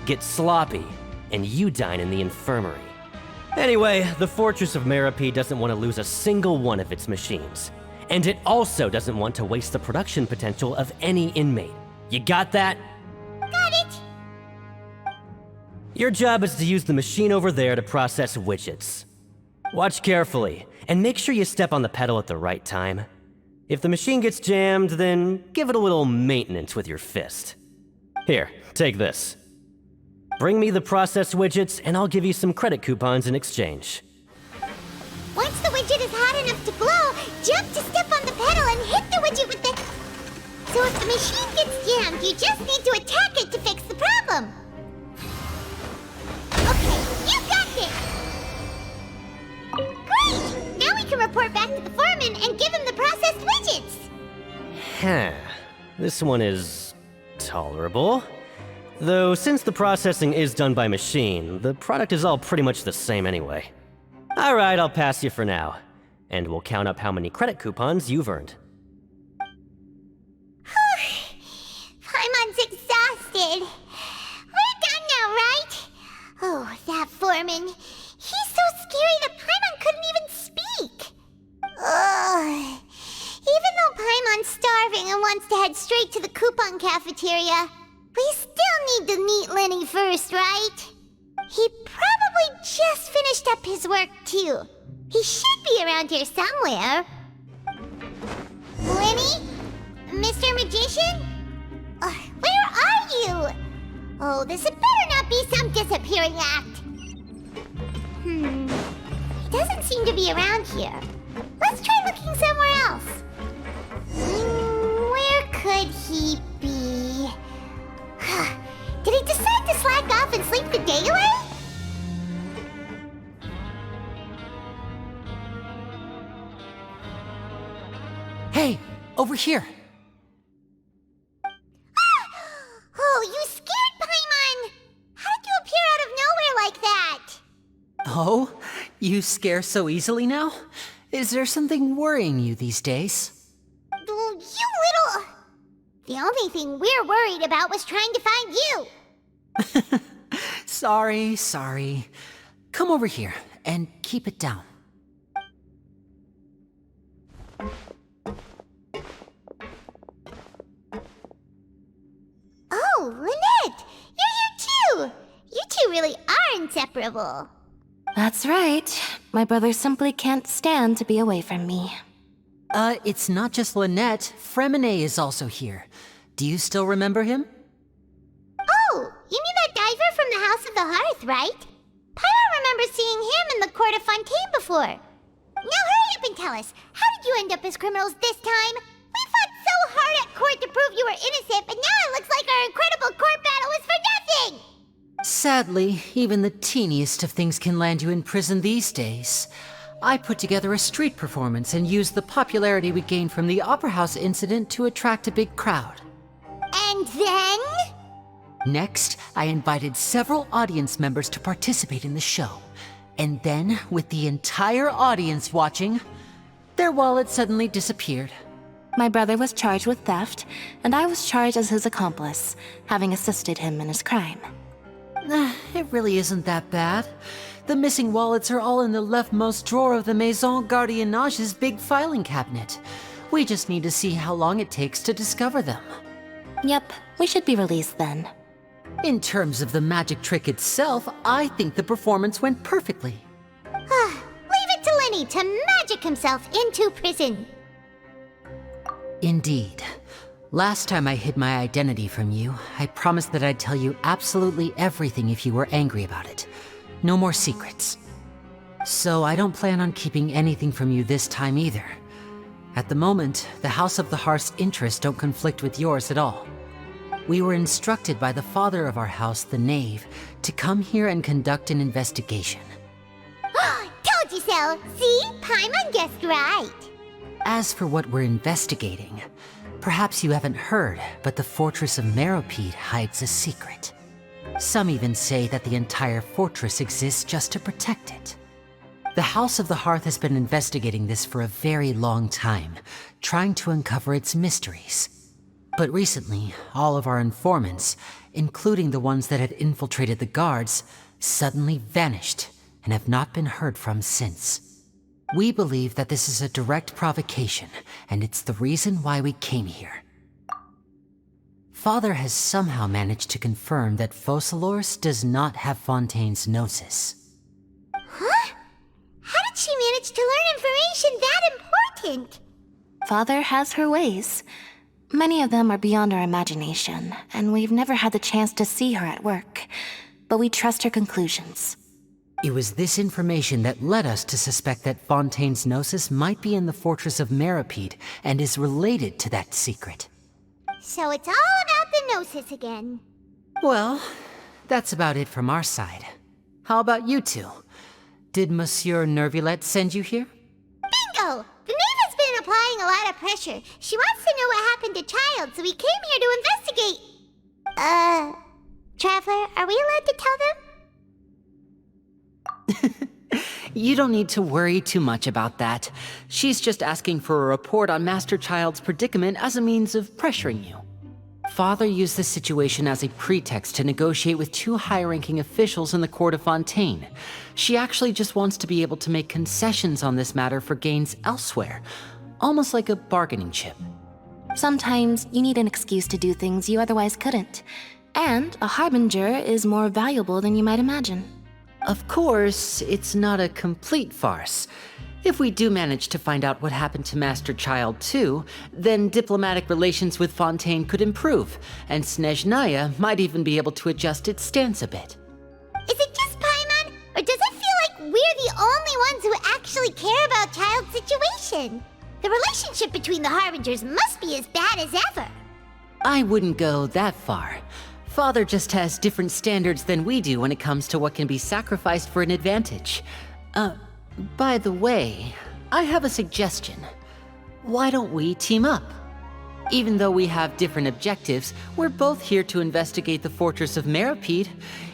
Get sloppy, and you dine in the infirmary. Anyway, the Fortress of Merope doesn't want to lose a single one of its machines. And it also doesn't want to waste the production potential of any inmate. You got that? Got it. Your job is to use the machine over there to process widgets. Watch carefully, and make sure you step on the pedal at the right time. If the machine gets jammed, then give it a little maintenance with your fist. Here, take this. Bring me the processed widgets, and I'll give you some credit coupons in exchange. Once the widget is hot enough to glow, jump to step on the pedal and hit the widget with the... So if the machine gets jammed, you just need to attack it to fix the problem. Okay, you got this! Great! Now we can report back to the foreman and give him the processed widgets! Huh. This one is... tolerable. Though, since the processing is done by machine, the product is all pretty much the same anyway. Alright, I'll pass you for now. And we'll count up how many credit coupons you've earned. Paimon's exhausted. We're done now, right? Oh, that foreman. He's so scary that Paimon couldn't even speak. Ugh. Even though Paimon's starving and wants to head straight to the coupon cafeteria, we still need to meet Lenny first, right? He probably just finished up his work, too. He should be around here somewhere. Lenny? Mr. Magician? Where are you? Oh, this had better not be some disappearing act. He doesn't seem to be around here. Let's try looking somewhere else. Where could he be? Did he decide to slack off and sleep the day away? Hey, over here. Oh, you scared Paimon! How did you appear out of nowhere like that? Oh, you scare so easily now? Is there something worrying you these days? You little... The only thing we're worried about was trying to find you. Sorry. Come over here and keep it down. Oh, Lynette! You're here too! You two really are inseparable. That's right. My brother simply can't stand to be away from me. It's not just Lynette. Fremine is also here. Do you still remember him? Oh, you mean that diver from the House of the Hearth, right? Paimon remembers seeing him in the Court of Fontaine before. Now hurry up and tell us, how did you end up as criminals this time? We fought so hard at court to prove you were innocent, but now it looks like our incredible court battle was for nothing! Sadly, even the teeniest of things can land you in prison these days. I put together a street performance and used the popularity we gained from the Opera House incident to attract a big crowd. And then? Next, I invited several audience members to participate in the show. And then, with the entire audience watching, their wallet suddenly disappeared. My brother was charged with theft, and I was charged as his accomplice, having assisted him in his crime. It really isn't that bad. The missing wallets are all in the leftmost drawer of the Maison Gardiennage's big filing cabinet. We just need to see how long it takes to discover them. Yep, we should be released then. In terms of the magic trick itself, I think the performance went perfectly. Leave it to Lenny to magic himself into prison. Indeed. Last time I hid my identity from you, I promised that I'd tell you absolutely everything if you were angry about it. No more secrets. So I don't plan on keeping anything from you this time either. At the moment, the House of the Hearth's interests don't conflict with yours at all. We were instructed by the father of our house, the Knave, to come here and conduct an investigation. Told you so! See? Paimon guessed right. As for what we're investigating, Perhaps you haven't heard, but the fortress of Meropide hides a secret. Some even say that the entire fortress exists just to protect it. The House of the Hearth has been investigating this for a very long time, trying to uncover its mysteries. But recently, all of our informants, including the ones that had infiltrated the guards, suddenly vanished and have not been heard from since. We believe that this is a direct provocation, and it's the reason why we came here. Father has somehow managed to confirm that Focalors does not have Fontaine's Gnosis. Huh? How did she manage to learn information that important? Father has her ways. Many of them are beyond our imagination, and we've never had the chance to see her at work. But we trust her conclusions. It was this information that led us to suspect that Fontaine's Gnosis might be in the fortress of Meropide and is related to that secret. So it's all about the Gnosis again. Well, that's about it from our side. How about you two? Did Monsieur Nervulet send you here? Bingo! The maid has been applying a lot of pressure. She wants to know what happened to Child, so we came here to investigate. Traveler, are we allowed to tell them? You don't need to worry too much about that. She's just asking for a report on Master Child's predicament as a means of pressuring you. Father used this situation as a pretext to negotiate with two high-ranking officials in the court of Fontaine. She actually just wants to be able to make concessions on this matter for gains elsewhere, almost like a bargaining chip. Sometimes you need an excuse to do things you otherwise couldn't. And a harbinger is more valuable than you might imagine. Of course, it's not a complete farce. If we do manage to find out what happened to Master Child too, then diplomatic relations with Fontaine could improve, and Snezhnaya might even be able to adjust its stance a bit. Is it just Paimon, or does it feel like we're the only ones who actually care about Child's situation? The relationship between the Harbingers must be as bad as ever. I wouldn't go that far. Father just has different standards than we do when it comes to what can be sacrificed for an advantage. By the way, I have a suggestion. Why don't we team up? Even though we have different objectives, we're both here to investigate the fortress of Meropide.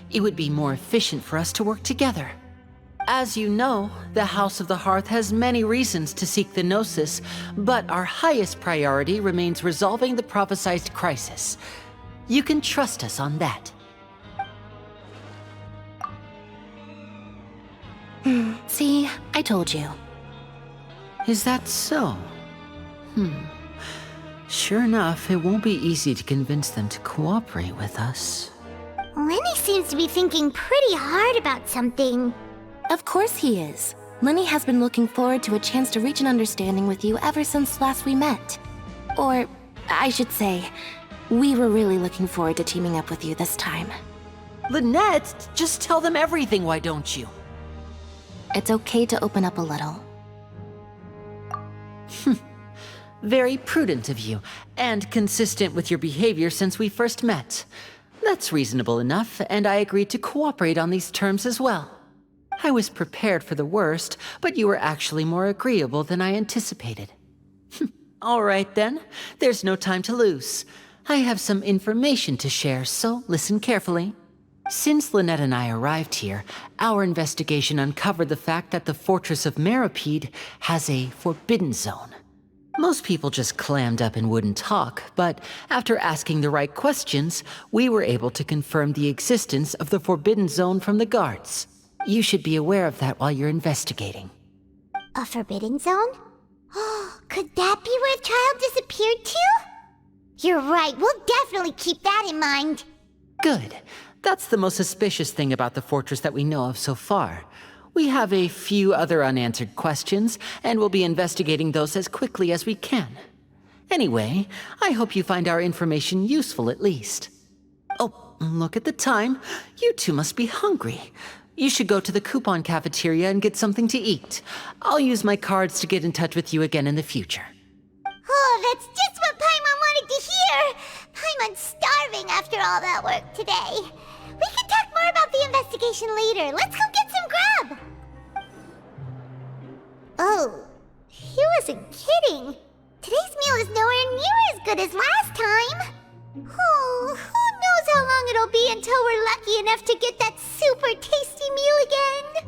It would be more efficient for us to work together. As you know, the House of the Hearth has many reasons to seek the Gnosis, but our highest priority remains resolving the prophesized crisis. You can trust us on that. See, I told you. Is that so? Sure enough, it won't be easy to convince them to cooperate with us. Lenny seems to be thinking pretty hard about something. Of course he is. Lenny has been looking forward to a chance to reach an understanding with you ever since last we met. Or, I should say, we were really looking forward to teaming up with you this time. Lynette, just tell them everything, why don't you? It's okay to open up a little. Very prudent of you, and consistent with your behavior since we first met. That's reasonable enough, and I agreed to cooperate on these terms as well. I was prepared for the worst, but you were actually more agreeable than I anticipated. All right then, there's no time to lose. I have some information to share, so listen carefully. Since Lynette and I arrived here, our investigation uncovered the fact that the Fortress of Meropide has a forbidden zone. Most people just clammed up and wouldn't talk, but after asking the right questions, we were able to confirm the existence of the forbidden zone from the guards. You should be aware of that while you're investigating. A forbidden zone? Could that be where Child disappeared to? You're right, we'll definitely keep that in mind. Good. That's the most suspicious thing about the fortress that we know of so far. We have a few other unanswered questions, and we'll be investigating those as quickly as we can. Anyway, I hope you find our information useful at least. Oh, look at the time. You two must be hungry. You should go to the coupon cafeteria and get something to eat. I'll use my cards to get in touch with you again in the future. Oh, that's just what Paimon wanted to hear! Paimon's starving after all that work today. We can talk more about the investigation later. Let's go get some grub! Oh, he wasn't kidding. Today's meal is nowhere near as good as last time. Oh, who knows how long it'll be until we're lucky enough to get that super tasty meal again?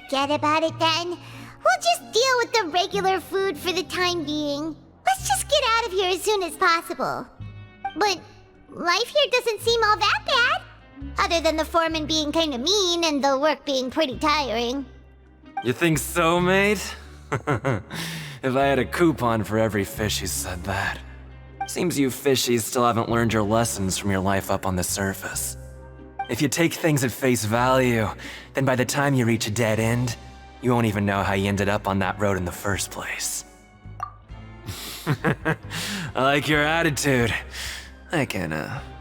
Forget about it then. We'll just deal with the regular food for the time being. Let's just get out of here as soon as possible. But life here doesn't seem all that bad. Other than the foreman being kinda mean and the work being pretty tiring. You think so, mate? If I had a coupon for every fish who said that. Seems you fishies still haven't learned your lessons from your life up on the surface. If you take things at face value, then by the time you reach a dead end, you won't even know how you ended up on that road in the first place. I like your attitude. I can,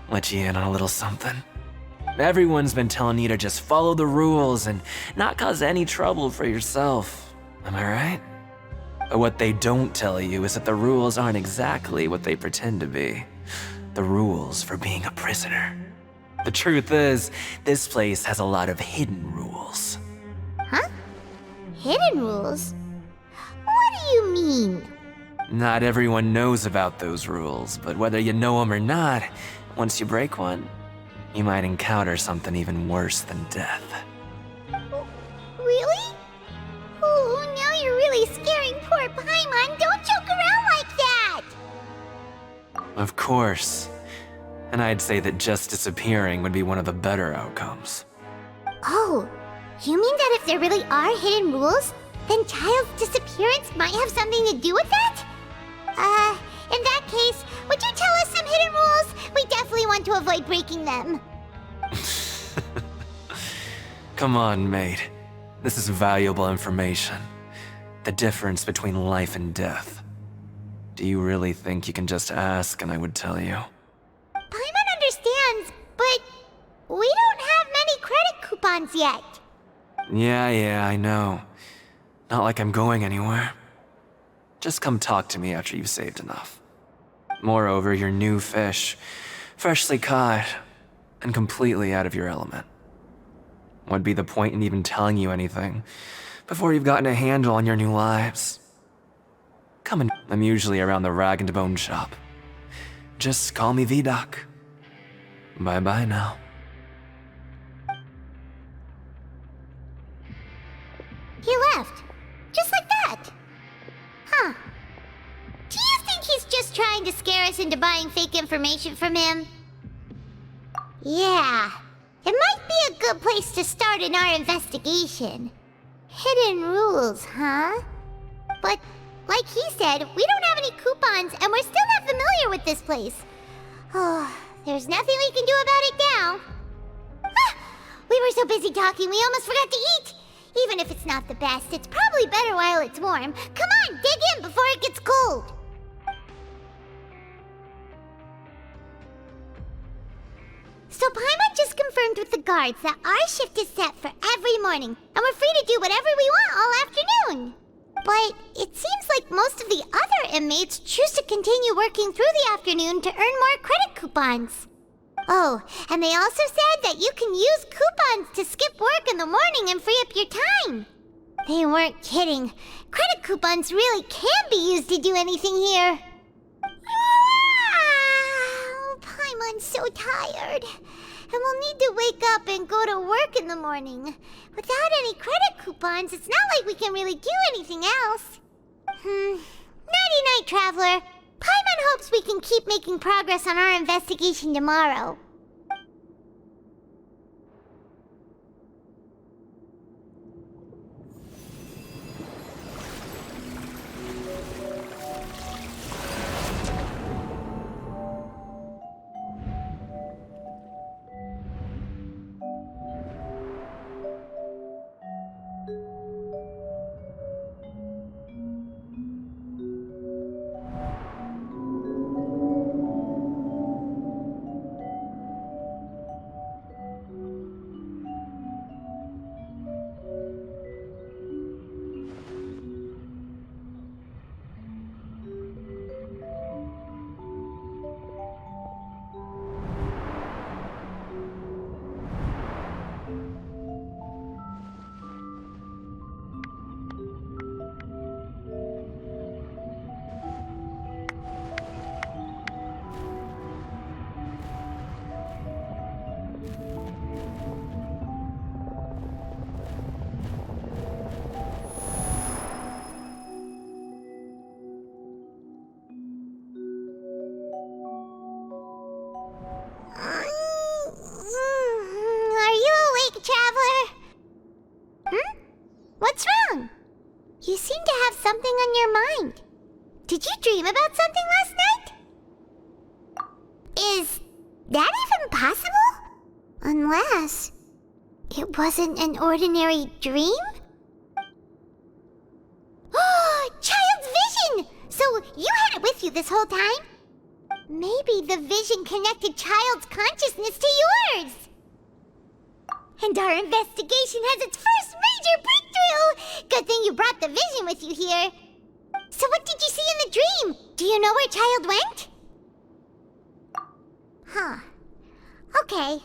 let you in on a little something. Everyone's been telling you to just follow the rules and not cause any trouble for yourself. Am I right? But what they don't tell you is that the rules aren't exactly what they pretend to be. The rules for being a prisoner. The truth is, this place has a lot of hidden rules. Huh? Hidden rules? What do you mean? Not everyone knows about those rules, but whether you know them or not, once you break one, you might encounter something even worse than death. Really? Oh, now you're really scaring poor Paimon. Don't joke around like that! Of course. And I'd say that just disappearing would be one of the better outcomes. Oh, you mean that if there really are hidden rules, then Child's disappearance might have something to do with that? In that case, would you tell us some hidden rules? We definitely want to avoid breaking them. Come on, mate. This is valuable information. The difference between life and death. Do you really think you can just ask and I would tell you? Paimon understands, but we don't have many credit coupons yet. Yeah, I know. Not like I'm going anywhere. Just come talk to me after you've saved enough. Moreover, you're new fish, freshly caught, and completely out of your element. What'd be the point in even telling you anything before you've gotten a handle on your new lives? Come in. I'm usually around the rag and bone shop. Just call me V-Doc. Bye-bye now. He left. Just like that. Huh. Do you think he's just trying to scare us into buying fake information from him? Yeah. It might be a good place to start in our investigation. Hidden rules, huh? But, like he said, we don't have any coupons and we're still not familiar with this place. Oh, there's nothing we can do about it now. Ah, we were so busy talking we almost forgot to eat. Even if it's not the best, it's probably better while it's warm. Come on, dig in before it gets cold. So Paimon just confirmed with the guards that our shift is set for every morning, and we're free to do whatever we want all afternoon. But it seems like most of the other inmates choose to continue working through the afternoon to earn more credit coupons. Oh, and they also said that you can use coupons to skip work in the morning and free up your time. They weren't kidding. Credit coupons really can be used to do anything here. Paimon's so tired. And we'll need to wake up and go to work in the morning. Without any credit coupons, it's not like we can really do anything else. Nighty-night, Traveler. Paimon hopes we can keep making progress on our investigation tomorrow. something on your mind. Did you dream about something last night? Is that even possible? Unless it wasn't an ordinary dream? Oh, Child's vision! So you had it with you this whole time? Maybe the vision connected Child's consciousness to yours. And our investigation has its first major breakthrough! Good thing you brought the vision with you here. So what did you see in the dream? Do you know where Child went? Huh. Okay.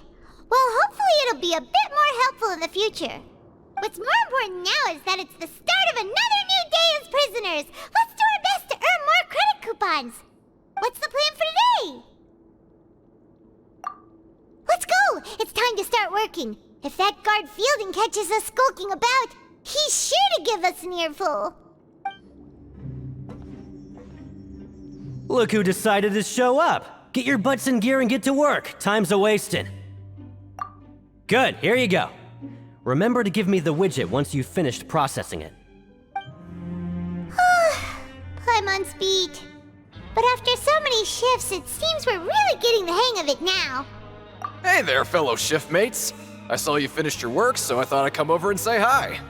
Well, hopefully it'll be a bit more helpful in the future. What's more important now is that it's the start of another new day as prisoners. Let's do our best to earn more credit coupons. What's the plan for today? Let's go! It's time to start working. If that guard Fielding catches us skulking about, he's sure to give us an earful. Look who decided to show up. Get your butts in gear and get to work. Time's a-wasting. Good, here you go. Remember to give me the widget once you've finished processing it. Paimon speed. But after so many shifts, it seems we're really getting the hang of it now. Hey there, fellow shift mates. I saw you finished your work, so I thought I'd come over and say hi.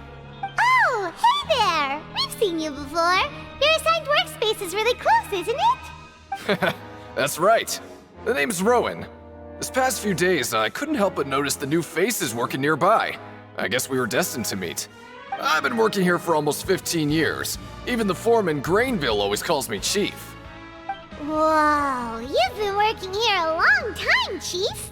Oh, hey there! We've seen you before. Your assigned workspace is really close, isn't it? That's right. The name's Rowan. This past few days, I couldn't help but notice the new faces working nearby. I guess we were destined to meet. I've been working here for almost 15 years. Even the foreman, Grainville, always calls me Chief. Whoa, you've been working here a long time, Chief.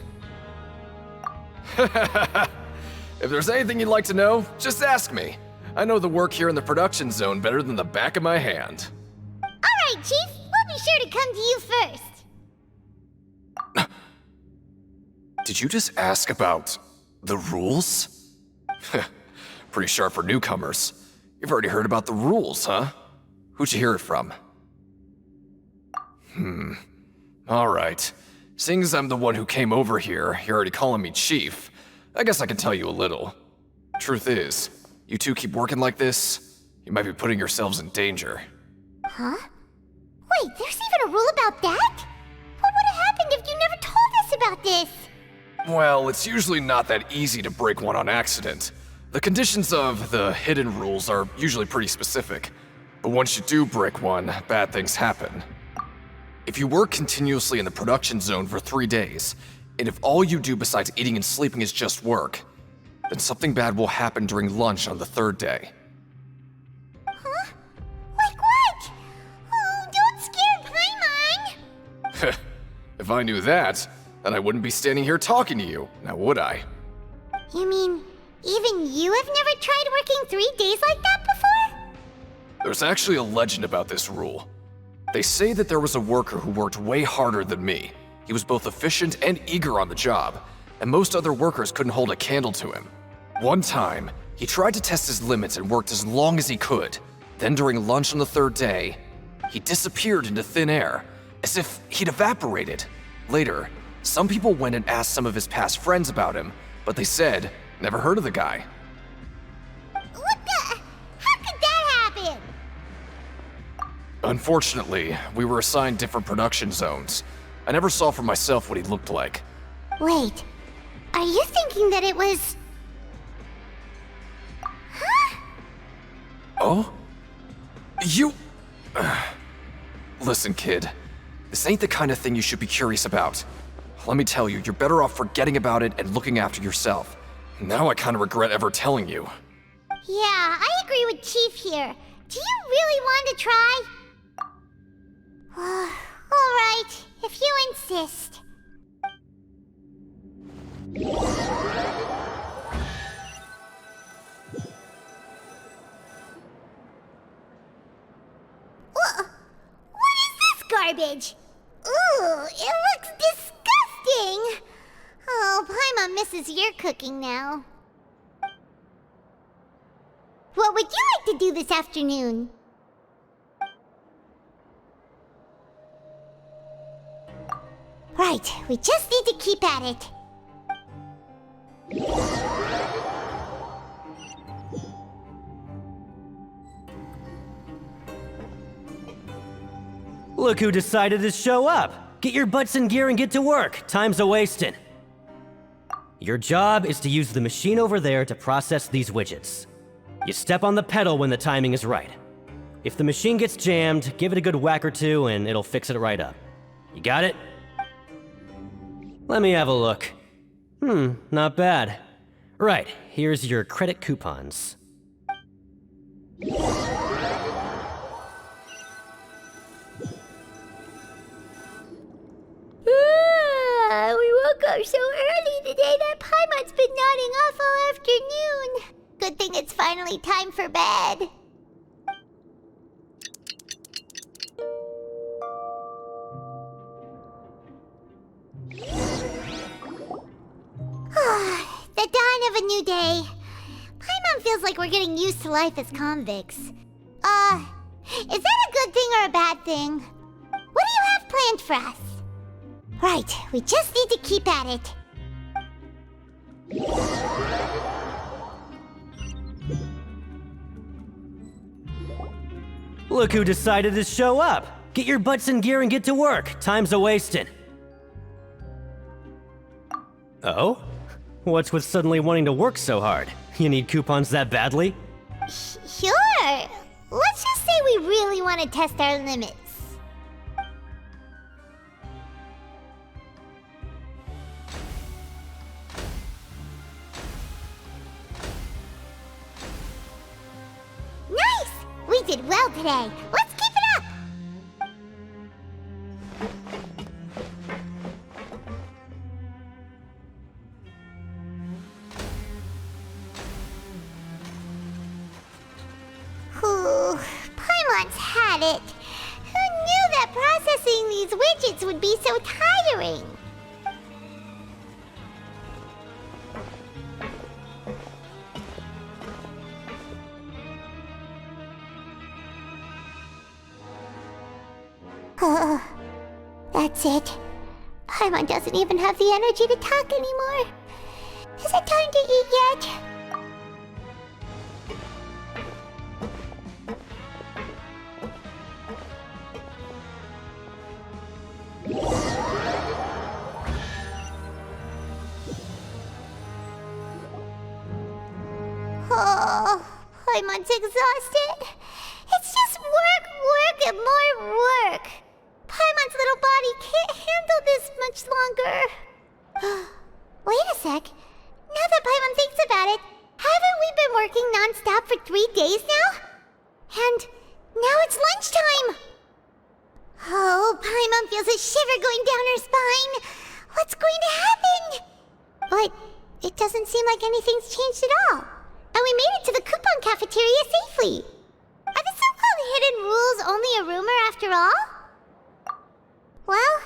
If there's anything you'd like to know, just ask me. I know the work here in the production zone better than the back of my hand. All right, Chief. We'll be sure to come to you first. Did you just ask about the rules? Pretty sharp for newcomers. You've already heard about the rules, huh? Who'd you hear it from? Alright. Seeing as I'm the one who came over here, you're already calling me Chief. I guess I can tell you a little. Truth is, you two keep working like this, you might be putting yourselves in danger. Huh? Wait, there's even a rule about that? What would have happened if you never told us about this? Well, it's usually not that easy to break one on accident. The conditions of the hidden rules are usually pretty specific. But once you do break one, bad things happen. If you work continuously in the production zone for 3 days, and if all you do besides eating and sleeping is just work, then something bad will happen during lunch on the 3rd day. Huh? Like what? Oh, don't scare Paimon! If I knew that, then I wouldn't be standing here talking to you, now would I? You mean, even you have never tried working 3 days like that before? There's actually a legend about this rule. They say that there was a worker who worked way harder than me. He was both efficient and eager on the job, and most other workers couldn't hold a candle to him. One time, he tried to test his limits and worked as long as he could. Then during lunch on the 3rd day, he disappeared into thin air, as if he'd evaporated. Later, some people went and asked some of his past friends about him, but they said, never heard of the guy. What the? How could that happen? Unfortunately, we were assigned different production zones. I never saw for myself what he looked like. Wait, are you thinking that it was... Huh? Oh? You... Listen, kid. This ain't the kind of thing you should be curious about. Let me tell you, you're better off forgetting about it and looking after yourself. Now I kinda regret ever telling you. Yeah, I agree with Chief here. Do you really want to try? Alright, if you insist. What is this garbage? Ooh, it looks disgusting! Oh, Paimon misses your cooking now. What would you like to do this afternoon? Right, we just need to keep at it. Look who decided to show up! Get your butts in gear and get to work. Time's a-wasting. Your job is to use the machine over there to process these widgets. You step on the pedal when the timing is right. If the machine gets jammed, give it a good whack or two and it'll fix it right up. You got it? Let me have a look. Not bad. Right, here's your credit coupons. We woke up so early today that Paimon's been nodding off all afternoon. Good thing it's finally time for bed. The dawn of a new day. Paimon feels like we're getting used to life as convicts. Is that a good thing or a bad thing? What do you have planned for us? Right, we just need to keep at it. Look who decided to show up! Get your butts in gear and get to work. Time's a-wasting. Oh? What's with suddenly wanting to work so hard? You need coupons that badly? Sure. Let's just say we really want to test our limits. Nice! We did well today. Let's keep it up! Whew, Paimon's had it. Who knew that processing these widgets would be so tiring? That's it. Paimon doesn't even have the energy to talk anymore. Is it time to eat yet? Oh, Paimon's exhausted. It's just work, and more work. Paimon's little body can't handle this much longer. Wait a sec. Now that Paimon thinks about it, haven't we been working non-stop for 3 days now? And now it's lunchtime. Oh, Paimon feels a shiver going down her spine. What's going to happen? But it doesn't seem like anything's changed at all. And we made it to the coupon cafeteria safely. Are the so-called hidden rules only a rumor after all? Well,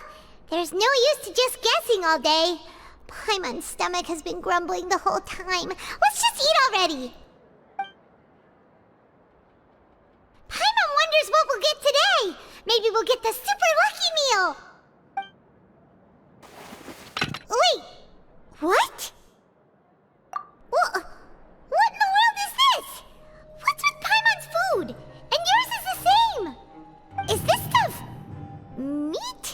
there's no use to just guessing all day. Paimon's stomach has been grumbling the whole time. Let's just eat already. Paimon wonders what we'll get today. Maybe we'll get the super lucky meal. Wait, what? What in the world is this? What's with Paimon's food? And yours is the same. Is this stuff meat?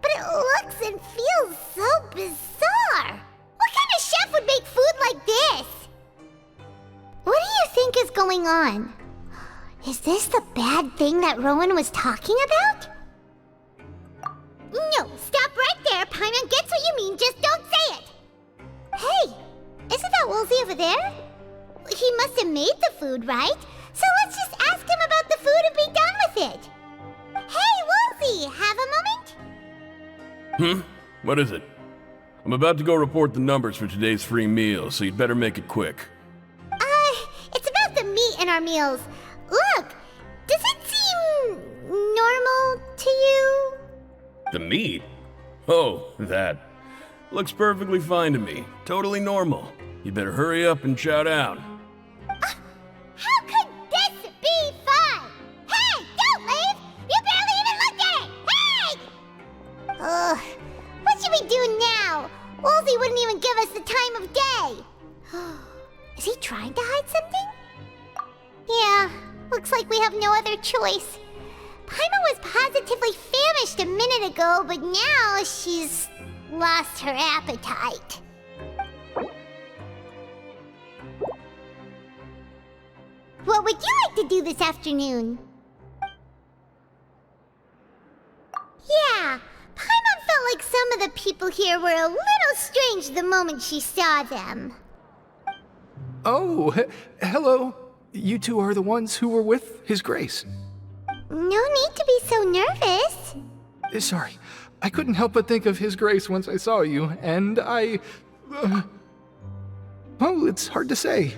But it looks and feels so bizarre. What kind of chef would make food like this? What do you think is going on? Is this the bad thing that Rowan was talking about? No, stop right there. Paimon gets what you mean, just don't say it. Hey, isn't that Woolsey over there? He must have made the food, right? So let's just ask him about the food and be done with it. Hey, Woolsey, have a moment? What is it? I'm about to go report the numbers for today's free meal, so you'd better make it quick. It's about the meat in our meals. Look, does it seem normal to you? The meat? Oh, that. Looks perfectly fine to me. Totally normal. You better hurry up and chow down. How could this be fun? Hey, don't leave! You barely even looked at it! Hey! What should we do now? Woolsey wouldn't even give us the time of day. Is he trying to hide something? Yeah, looks like we have no other choice. Paimon was positively famished a minute ago, but now she's lost her appetite. What would you like to do this afternoon? Yeah, Paimon felt like some of the people here were a little strange the moment she saw them. Oh, hello. You two are the ones who were with His Grace. No need to be so nervous. Sorry, I couldn't help but think of His Grace once I saw you, and well, it's hard to say.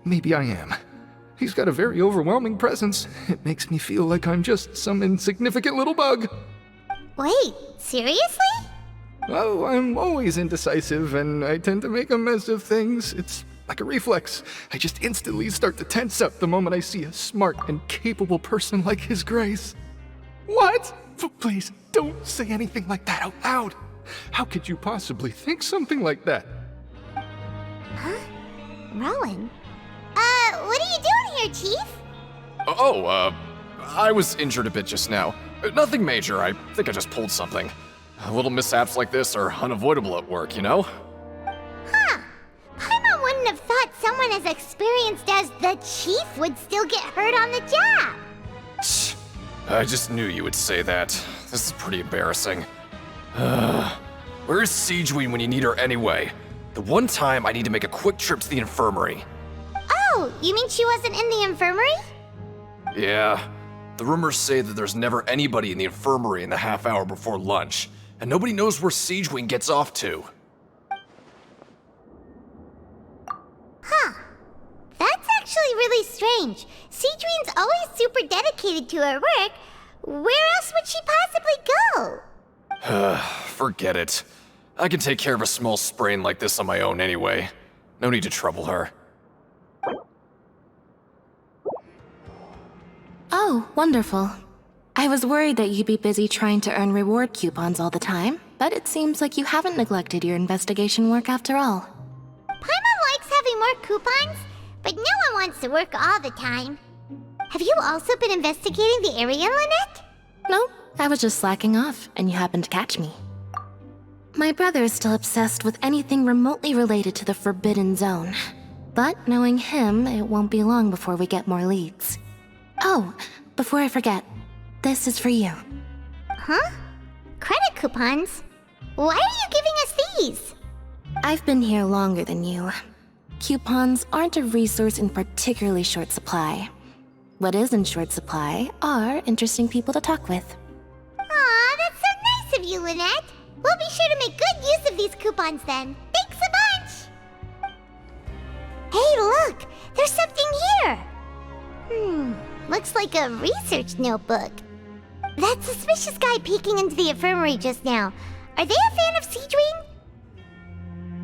Maybe I am. He's got a very overwhelming presence. It makes me feel like I'm just some insignificant little bug. Wait, seriously? Oh, I'm always indecisive, and I tend to make a mess of things. It's like a reflex. I just instantly start to tense up the moment I see a smart and capable person like His Grace. What? Please, don't say anything like that out loud. How could you possibly think something like that? Huh? Rowan? What are you doing here, Chief? I was injured a bit just now. Nothing major, I think I just pulled something. Little mishaps like this are unavoidable at work, you know? Huh. Paimon wouldn't have thought someone as experienced as the Chief would still get hurt on the job. I just knew you would say that. This is pretty embarrassing. Where's Siegeween when you need her anyway? The one time I need to make a quick trip to the infirmary. Oh, you mean she wasn't in the infirmary? Yeah. The rumors say that there's never anybody in the infirmary in the half hour before lunch, and nobody knows where Siegeween gets off to. Huh. That's actually really strange. Siegeween's always super dedicated to her work. Where else would she possibly go? Forget it. I can take care of a small sprain like this on my own anyway. No need to trouble her. Oh, wonderful. I was worried that you'd be busy trying to earn reward coupons all the time, but it seems like you haven't neglected your investigation work after all. Paimon likes having more coupons, but no one wants to work all the time. Have you also been investigating the area, Lynette? No, I was just slacking off, and you happened to catch me. My brother is still obsessed with anything remotely related to the Forbidden Zone. But knowing him, it won't be long before we get more leads. Oh, before I forget, this is for you. Huh? Credit coupons? Why are you giving us these? I've been here longer than you. Coupons aren't a resource in particularly short supply. What is in short supply are interesting people to talk with. Aw, that's so nice of you, Lynette. We'll be sure to make good use of these coupons then. Thanks a bunch! Hey, look! There's something here! Looks like a research notebook. That suspicious guy peeking into the infirmary just now. Are they a fan of Siegeween?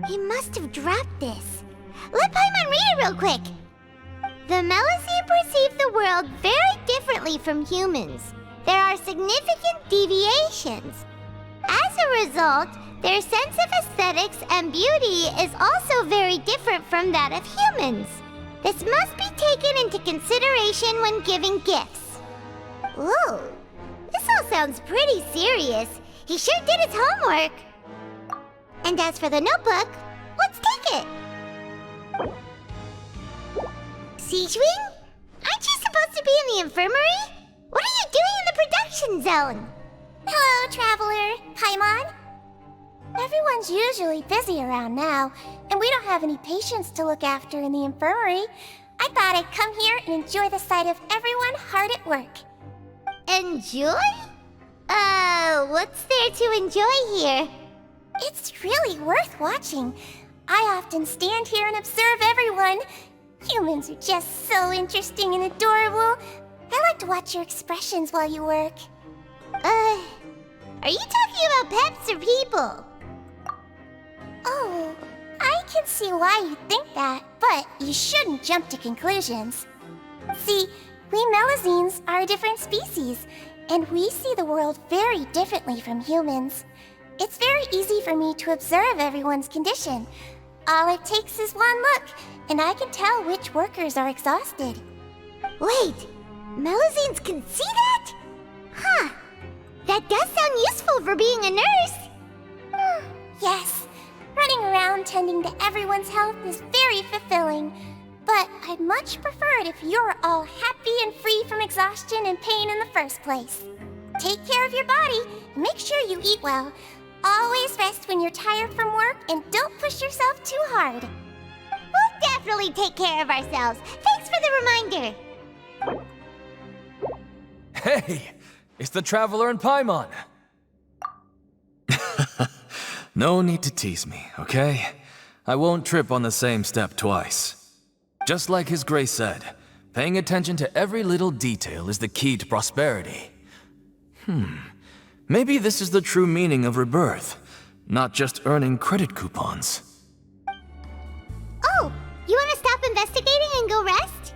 He must have dropped this. Let Paimon read it real quick. The Melusine perceive the world very differently from humans. There are significant deviations. As a result, their sense of aesthetics and beauty is also very different from that of humans. This must be taken into consideration when giving gifts. Ooh, this all sounds pretty serious. He sure did his homework. And as for the notebook, let's take it. Siegeween? Aren't you supposed to be in the infirmary? What are you doing in the production zone? Hello, Traveler. Paimon? Everyone's usually busy around now, and we don't have any patients to look after in the infirmary. I thought I'd come here and enjoy the sight of everyone hard at work. Enjoy? What's there to enjoy here? It's really worth watching. I often stand here and observe everyone. Humans are just so interesting and adorable. I like to watch your expressions while you work. Are you talking about pets or people? Oh, I can see why you think that, but you shouldn't jump to conclusions. See, we Melusines are a different species, and we see the world very differently from humans. It's very easy for me to observe everyone's condition. All it takes is one look, and I can tell which workers are exhausted. Wait, Melusines can see that? Huh. That does sound useful for being a nurse. Yes, running around tending to everyone's health is very fulfilling. But I'd much prefer it if you're all happy and free from exhaustion and pain in the first place. Take care of your body, and make sure you eat well. Always rest when you're tired from work, and don't push yourself too hard. We'll definitely take care of ourselves. Thanks for the reminder. Hey! It's the Traveler and Paimon! No need to tease me, okay? I won't trip on the same step twice. Just like His Grace said, paying attention to every little detail is the key to prosperity. Maybe this is the true meaning of rebirth, not just earning credit coupons. Oh, you want to stop investigating and go rest?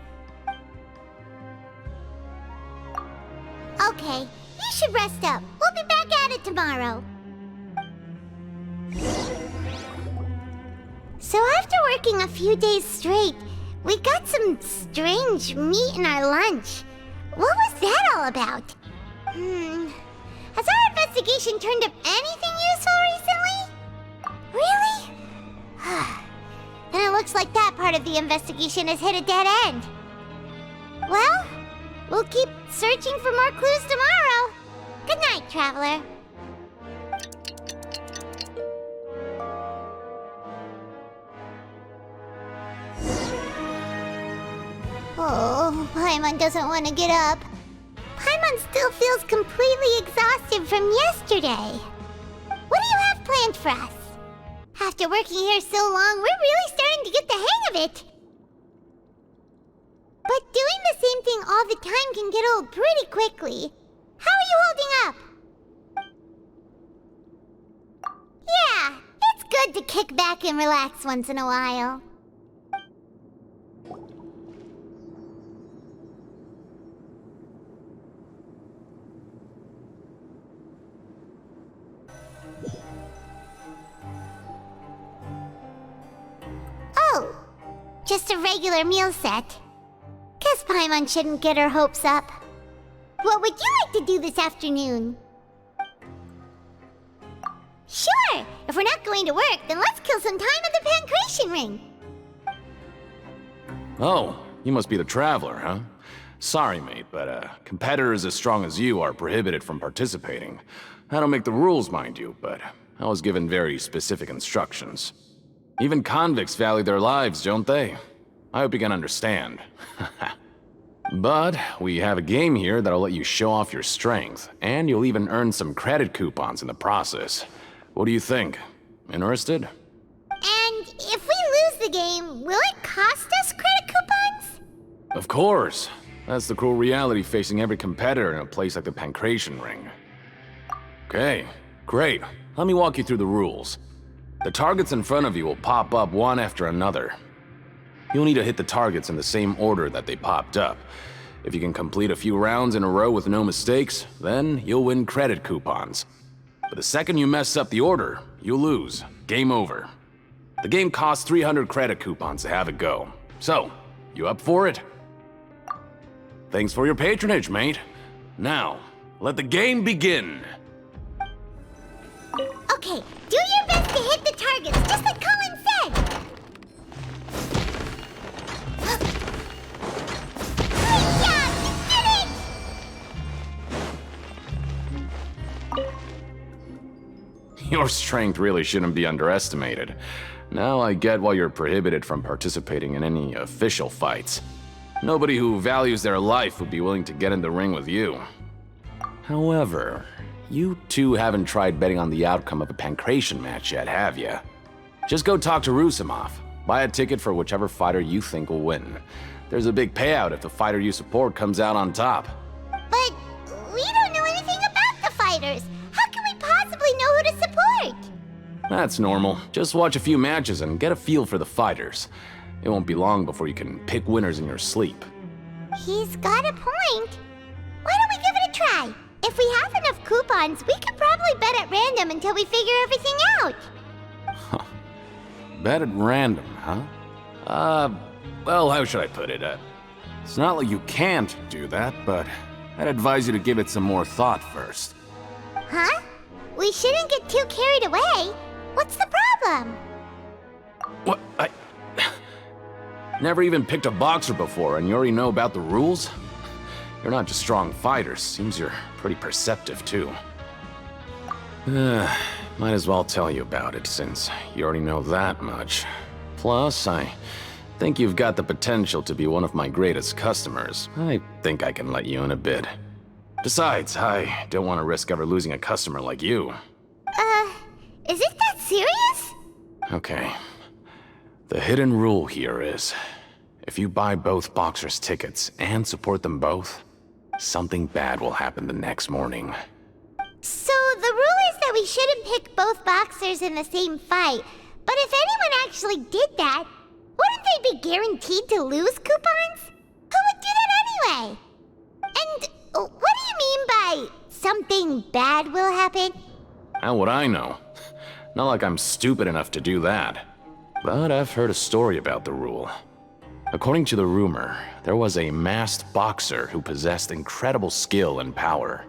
Okay, you should rest up. We'll be back at it tomorrow. So after working a few days straight, we got some strange meat in our lunch. What was that all about? Has our investigation turned up anything useful recently? Really? Then it looks like that part of the investigation has hit a dead end. Well, we'll keep searching for more clues tomorrow. Good night, Traveler. Oh, Paimon doesn't want to get up. Paimon still feels completely exhausted from yesterday. What do you have planned for us? After working here so long, we're really starting to get the hang of it. But doing the same thing all the time can get old pretty quickly. How are you holding up? Yeah, it's good to kick back and relax once in a while. Oh, just a regular meal set. Guess Paimon shouldn't get her hopes up. What would you like to do this afternoon? Sure! If we're not going to work, then let's kill some time at the Pancration Ring. Oh, you must be the Traveler, huh? Sorry, mate, but competitors as strong as you are prohibited from participating. I don't make the rules, mind you, but I was given very specific instructions. Even convicts value their lives, don't they? I hope you can understand. But we have a game here that'll let you show off your strength, and you'll even earn some credit coupons in the process. What do you think? Interested? And if we lose the game, will it cost us credit coupons? Of course. That's the cruel reality facing every competitor in a place like the Pancration Ring. Okay, great. Let me walk you through the rules. The targets in front of you will pop up one after another. You'll need to hit the targets in the same order that they popped up. If you can complete a few rounds in a row with no mistakes, then you'll win credit coupons. But the second you mess up the order, you'll lose. Game over. The game costs 300 credit coupons to have it go. So, you up for it? Thanks for your patronage, mate. Now, let the game begin. Okay, do your best to hit the targets, just like Colin said! Hi-ya! You did it! Your strength really shouldn't be underestimated. Now I get why you're prohibited from participating in any official fights. Nobody who values their life would be willing to get in the ring with you. However, you two haven't tried betting on the outcome of a Pancration match yet, have you? Just go talk to Rusimov. Buy a ticket for whichever fighter you think will win. There's a big payout if the fighter you support comes out on top. But we don't know anything about the fighters. How can we possibly know who to support? That's normal. Just watch a few matches and get a feel for the fighters. It won't be long before you can pick winners in your sleep. He's got a point. Why don't we give it a try? If we have enough coupons, we could probably bet at random until we figure everything out. Bet at random, huh? Well, how should I put it? It's not like you can't do that, but I'd advise you to give it some more thought first. Huh? We shouldn't get too carried away. What's the problem? What? Never even picked a boxer before, and you already know about the rules? You're not just strong fighters. Seems you're pretty perceptive, too. Might as well tell you about it, since you already know that much. Plus, I think you've got the potential to be one of my greatest customers. I think I can let you in a bit. Besides, I don't want to risk ever losing a customer like you. Is it that serious? Okay. The hidden rule here is, if you buy both boxers' tickets and support them both, something bad will happen the next morning. So the rule is that we shouldn't pick both boxers in the same fight, but if anyone actually did that, wouldn't they be guaranteed to lose coupons? Who would do that anyway? And what do you mean by something bad will happen? How would I know? Not like I'm stupid enough to do that. But I've heard a story about the rule. According to the rumor, there was a masked boxer who possessed incredible skill and power.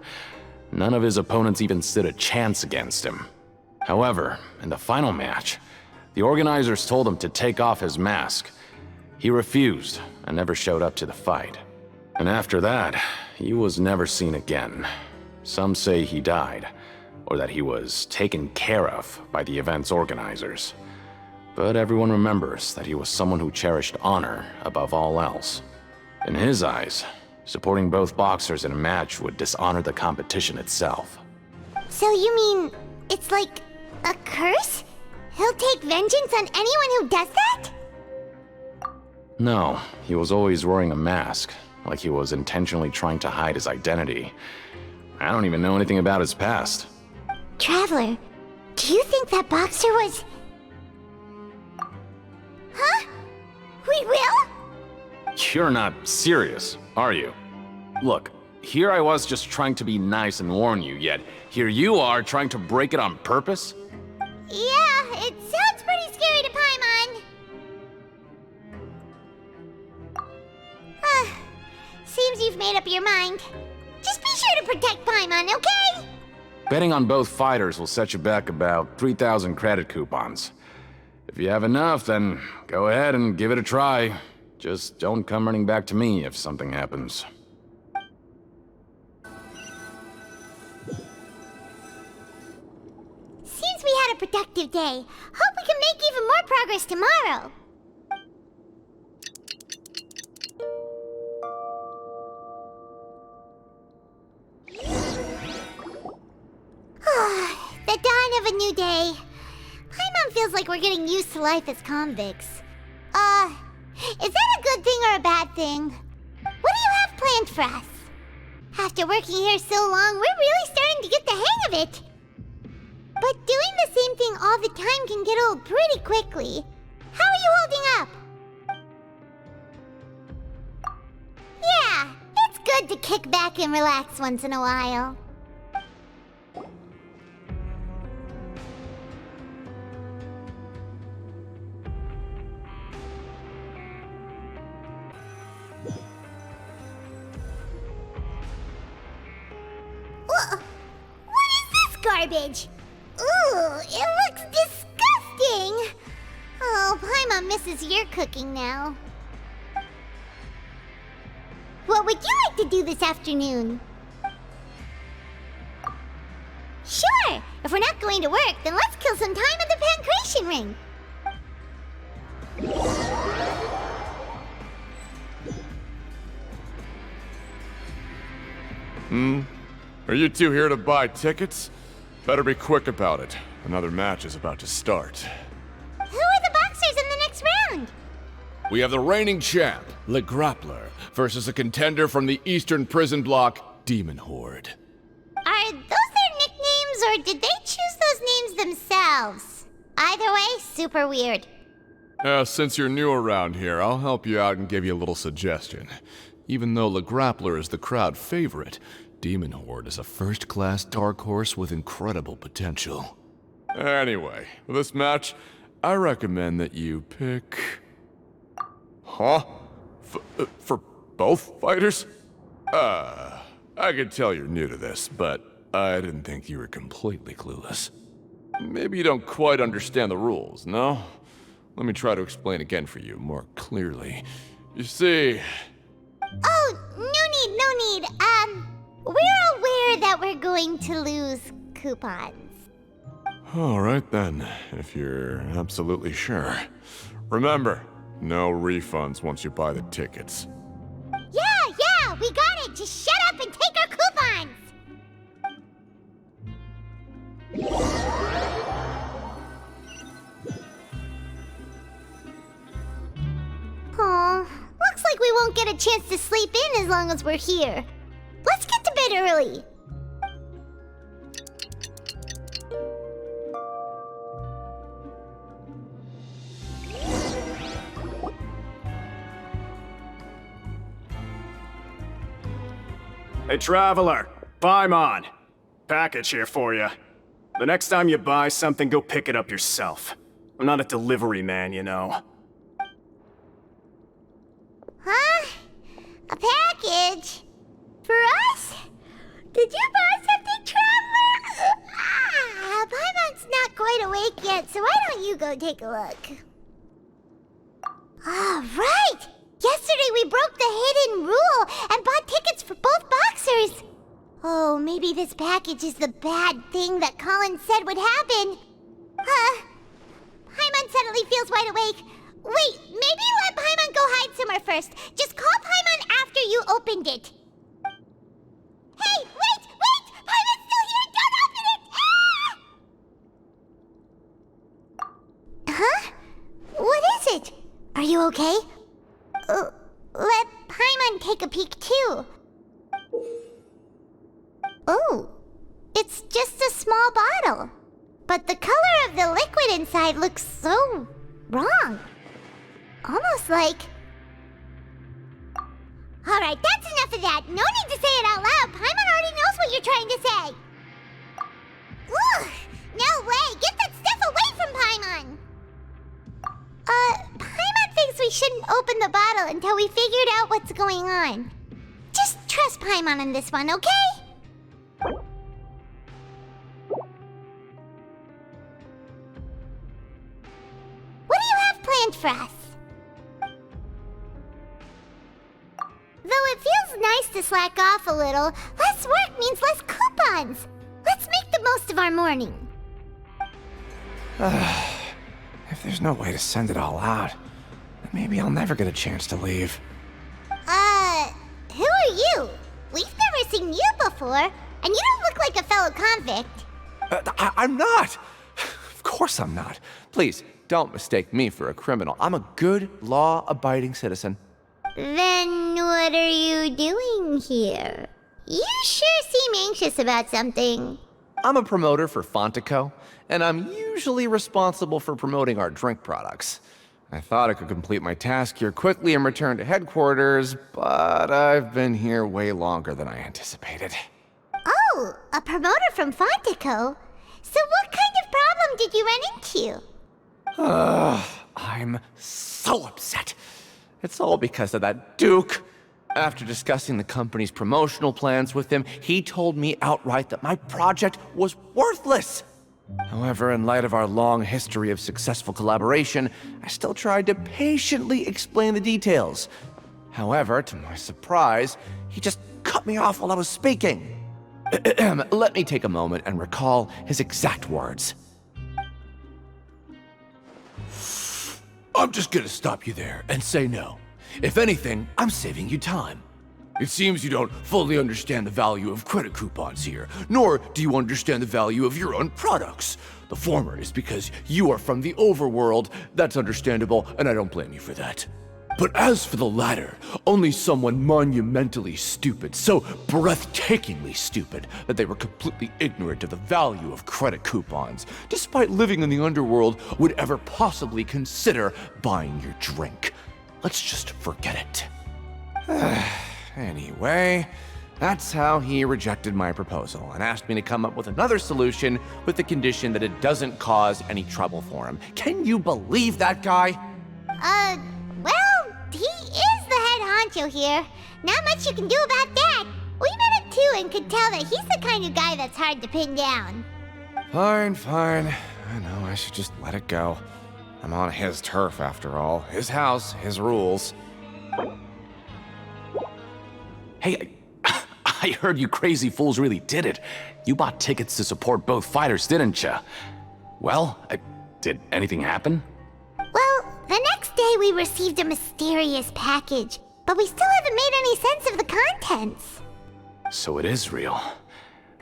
None of his opponents even stood a chance against him. However, in the final match, the organizers told him to take off his mask. He refused and never showed up to the fight. And after that, he was never seen again. Some say he died, or that he was taken care of by the event's organizers. But everyone remembers that he was someone who cherished honor above all else. In his eyes, supporting both boxers in a match would dishonor the competition itself. So you mean it's like a curse? He'll take vengeance on anyone who does that? No, he was always wearing a mask, like he was intentionally trying to hide his identity. I don't even know anything about his past. Traveler, do you think that boxer was... Huh? We will? You're not serious, are you? Look, here I was just trying to be nice and warn you, yet here you are trying to break it on purpose? Yeah, it sounds pretty scary to Paimon. Seems you've made up your mind. Just be sure to protect Paimon, okay? Betting on both fighters will set you back about 3,000 credit coupons. If you have enough, then go ahead and give it a try. Just don't come running back to me if something happens. Seems we had a productive day. Hope we can make even more progress tomorrow. The dawn of a new day. Paimon feels like we're getting used to life as convicts. Is that a good thing or a bad thing? What do you have planned for us? After working here so long, we're really starting to get the hang of it. But doing the same thing all the time can get old pretty quickly. How are you holding up? Yeah, it's good to kick back and relax once in a while. What is this garbage? Ooh, it looks disgusting! Oh, Paimon misses your cooking now. What would you like to do this afternoon? Sure! If we're not going to work, then let's kill some time at the Pancration Ring. Are you two here to buy tickets? Better be quick about it. Another match is about to start. Who are the boxers in the next round? We have the reigning champ, Le Grappler, versus a contender from the Eastern Prison Block, Demon Horde. Are those their nicknames, or did they choose those names themselves? Either way, super weird. Since you're new around here, I'll help you out and give you a little suggestion. Even though Le Grappler is the crowd favorite, Demon Horde is a first-class dark horse with incredible potential. Anyway, for this match, I recommend that you pick... Huh? For both fighters? I could tell you're new to this, but I didn't think you were completely clueless. Maybe you don't quite understand the rules, no? Let me try to explain again for you more clearly. You see... Oh, no need. We're aware that we're going to lose coupons. Alright then, if you're absolutely sure. Remember, no refunds once you buy the tickets. Yeah, we got it! Just shut up and take our coupons! Aw, looks like we won't get a chance to sleep in as long as we're here. Let's get to bed early. Hey, Traveler. Paimon. Package here for you. The next time you buy something, go pick it up yourself. I'm not a delivery man, you know. Huh? A package? For us? Did you buy something, Traveler? Paimon's not quite awake yet, so why don't you go take a look? Right! Yesterday we broke the hidden rule and bought tickets for both boxers. Oh, maybe this package is the bad thing that Colin said would happen. Paimon suddenly feels wide awake. Wait, maybe let Paimon go hide somewhere first. Just call Paimon after you opened it. Hey, wait! Paimon's still here! Don't open it! Ah! Huh? What is it? Are you okay? Let Paimon take a peek too. Oh, it's just a small bottle. But the color of the liquid inside looks so wrong. Almost like... Alright, that's enough of that. No need to say it out loud. Paimon already knows what you're trying to say. Ugh! No way! Get that stuff away from Paimon! Paimon thinks we shouldn't open the bottle until we figured out what's going on. Just trust Paimon on this one, okay? What do you have planned for us? Though it feels nice to slack off a little, less work means less coupons. Let's make the most of our morning. If there's no way to send it all out, then maybe I'll never get a chance to leave. Who are you? We've never seen you before, and you don't look like a fellow convict. I'm not! Of course I'm not. Please, don't mistake me for a criminal. I'm a good, law-abiding citizen. Then what are you doing here? You sure seem anxious about something. I'm a promoter for Fontico, and I'm usually responsible for promoting our drink products. I thought I could complete my task here quickly and return to headquarters, but I've been here way longer than I anticipated. Oh, a promoter from Fontico? So what kind of problem did you run into? I'm so upset. It's all because of that Duke. After discussing the company's promotional plans with him, he told me outright that my project was worthless. However, in light of our long history of successful collaboration, I still tried to patiently explain the details. However, to my surprise, he just cut me off while I was speaking. Let me take a moment and recall his exact words. I'm just gonna stop you there and say no. If anything, I'm saving you time. It seems you don't fully understand the value of credit coupons here, nor do you understand the value of your own products. The former is because you are from the overworld. That's understandable, and I don't blame you for that. But as for the latter, only someone monumentally stupid, so breathtakingly stupid that they were completely ignorant of the value of credit coupons, despite living in the underworld, would ever possibly consider buying your drink. Let's just forget it. Anyway, that's how he rejected my proposal and asked me to come up with another solution with the condition that it doesn't cause any trouble for him. Can you believe that guy? Well, he is the head honcho here. Not much you can do about that. We met at met too and could tell that he's the kind of guy that's hard to pin down. Fine, fine. I know, I should just let it go. I'm on his turf after all. His house, his rules. Hey, I heard you crazy fools really did it. You bought tickets to support both fighters, didn't ya? Well, did anything happen? Well, the next day we received a mysterious package, but we still haven't made any sense of the contents. So it is real.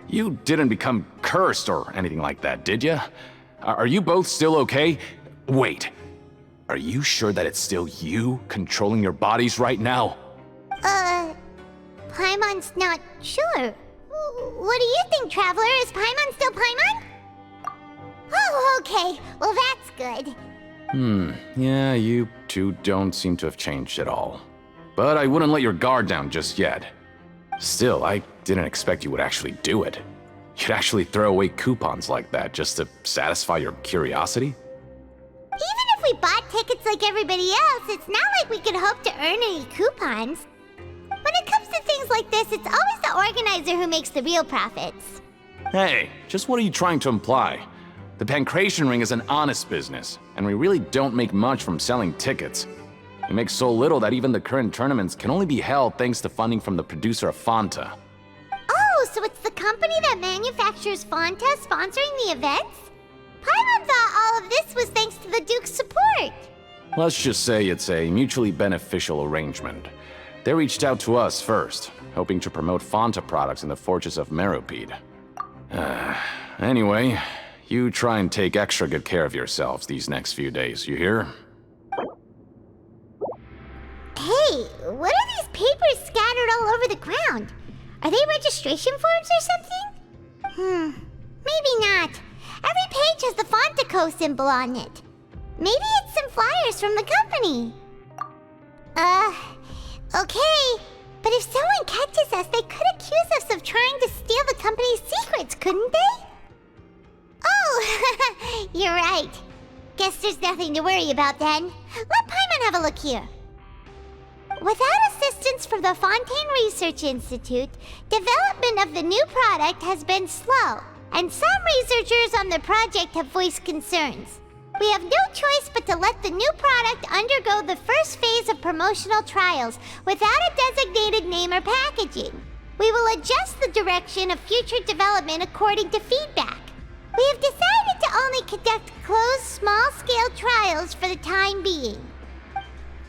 You didn't become cursed or anything like that, did ya? Are you both still okay? Wait, are you sure that it's still you controlling your bodies right now? Paimon's not sure. What do you think, Traveler? Is Paimon still Paimon? Oh, okay. Well, that's good. Yeah, you two don't seem to have changed at all. But I wouldn't let your guard down just yet. Still, I didn't expect you would actually do it. You'd actually throw away coupons like that just to satisfy your curiosity? Even if we bought tickets like everybody else, it's not like we could hope to earn any coupons. When it comes to things like this, it's always the organizer who makes the real profits. Hey, just what are you trying to imply? The Pancration Ring is an honest business, and we really don't make much from selling tickets. We make so little that even the current tournaments can only be held thanks to funding from the producer of Fanta. Oh, so it's the company that manufactures Fanta sponsoring the events? Paimon thought all of this was thanks to the Duke's support. Let's just say it's a mutually beneficial arrangement. They reached out to us first, hoping to promote Fanta products in the Fortress of Meropide. Anyway, you try and take extra good care of yourselves these next few days, you hear? Hey, what are these papers scattered all over the ground? Are they registration forms or something? Maybe not. Every page has the Fontaco symbol on it. Maybe it's some flyers from the company. Okay. But if someone catches us, they could accuse us of trying to steal the company's secrets, couldn't they? Oh, you're right. Guess there's nothing to worry about then. Let Paimon have a look here. Without assistance from the Fontaine Research Institute, development of the new product has been slow, and some researchers on the project have voiced concerns. We have no choice but to let the new product undergo the first phase of promotional trials without a designated name or packaging. We will adjust the direction of future development according to feedback. We have decided to only conduct closed, small-scale trials for the time being.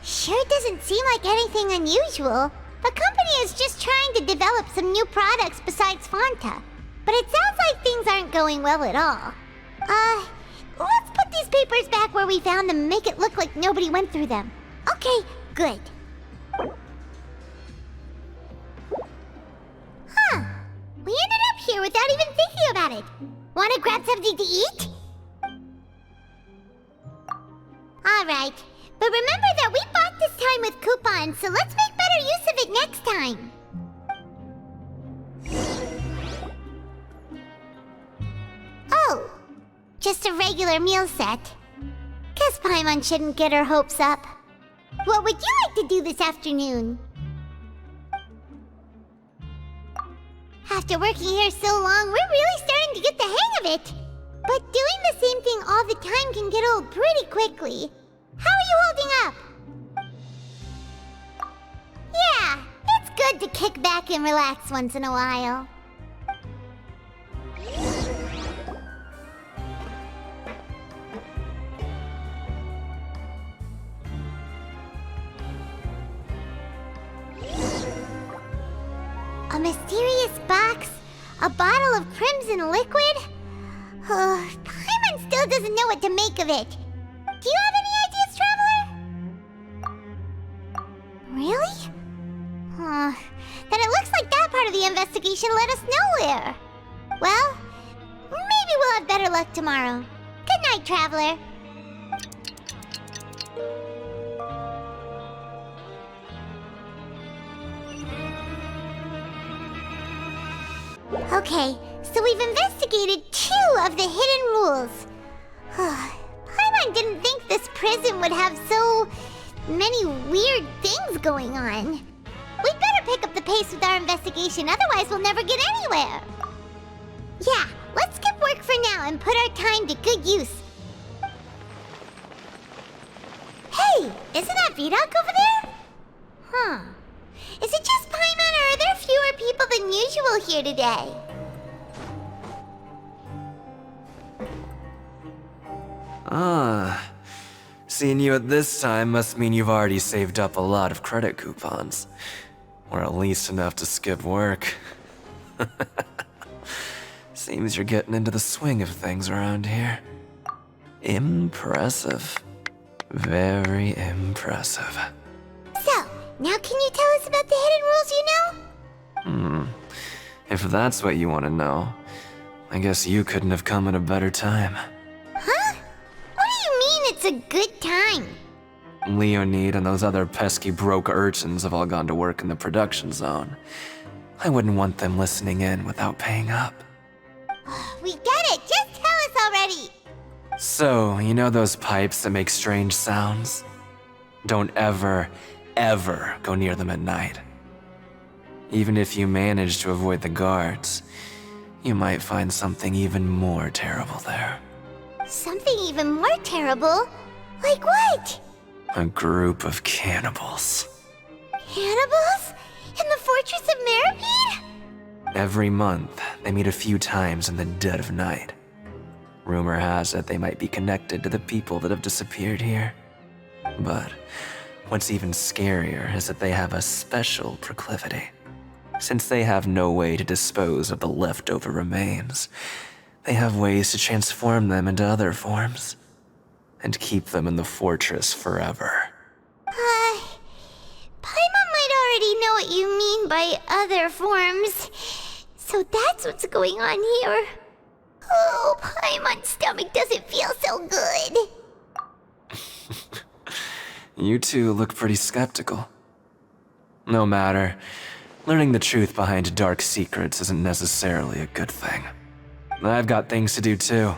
Sure doesn't seem like anything unusual. The company is just trying to develop some new products besides Fanta. But it sounds like things aren't going well at all. Let's put these papers back where we found them and make it look like nobody went through them. Okay, good. We ended up here without even thinking about it. Wanna grab something to eat? Alright, but remember that we bought this time with coupons, so let's make better use of it next time. Oh, just a regular meal set. Guess Paimon shouldn't get her hopes up. What would you like to do this afternoon? After working here so long, we're really starting to get the hang of it. But doing the same thing all the time can get old pretty quickly. How are you holding up? Yeah, it's good to kick back and relax once in a while. A mysterious box? A bottle of crimson liquid? Paimon still doesn't know what to make of it. Do you have any ideas, Traveler? Really? Then it looks like that part of the investigation led us nowhere. Well, maybe we'll have better luck tomorrow. Good night, Traveler. Okay, so we've investigated 2 of the hidden rules. Paimon didn't think this prison would have so many weird things going on. We'd better pick up the pace with our investigation, otherwise we'll never get anywhere. Yeah, let's skip work for now and put our time to good use. Hey, isn't that Vidoc over there? Huh. Is it just Paimon, or are there fewer people than usual here today? Ah. Seeing you at this time must mean you've already saved up a lot of credit coupons. Or at least enough to skip work. Seems you're getting into the swing of things around here. Impressive. Very impressive. So, now can you tell us about the hidden rules you know? If that's what you want to know, I guess you couldn't have come at a better time. Huh? What do you mean it's a good time? Leonid and those other pesky broke urchins have all gone to work in the production zone. I wouldn't want them listening in without paying up. We get it! Just tell us already! So, you know those pipes that make strange sounds? Don't ever, ever go near them at night. Even if you manage to avoid the guards, you might find something even more terrible there. Something even more terrible? Like what? A group of cannibals. Cannibals? In the Fortress of Meripede? Every month, they meet a few times in the dead of night. Rumor has it they might be connected to the people that have disappeared here. But what's even scarier is that they have a special proclivity. Since they have no way to dispose of the leftover remains, they have ways to transform them into other forms and keep them in the fortress forever. Paimon might already know what you mean by other forms. So that's what's going on here. Oh, Paimon's stomach doesn't feel so good. You two look pretty skeptical. No matter. Learning the truth behind dark secrets isn't necessarily a good thing. I've got things to do too.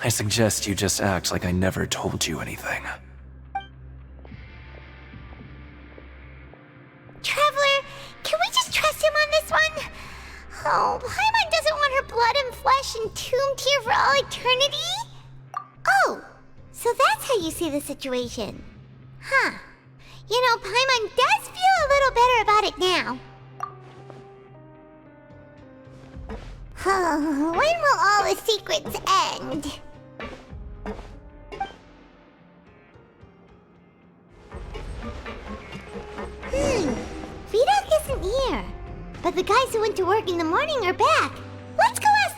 I suggest you just act like I never told you anything. Traveler, can we just trust him on this one? Oh, Paimon doesn't want her blood and flesh entombed here for all eternity? Oh, so that's how you see the situation. Huh. You know, Paimon does feel a little better about it now. When will all the secrets end? Vidoc isn't here. But the guys who went to work in the morning are back. Let's go ask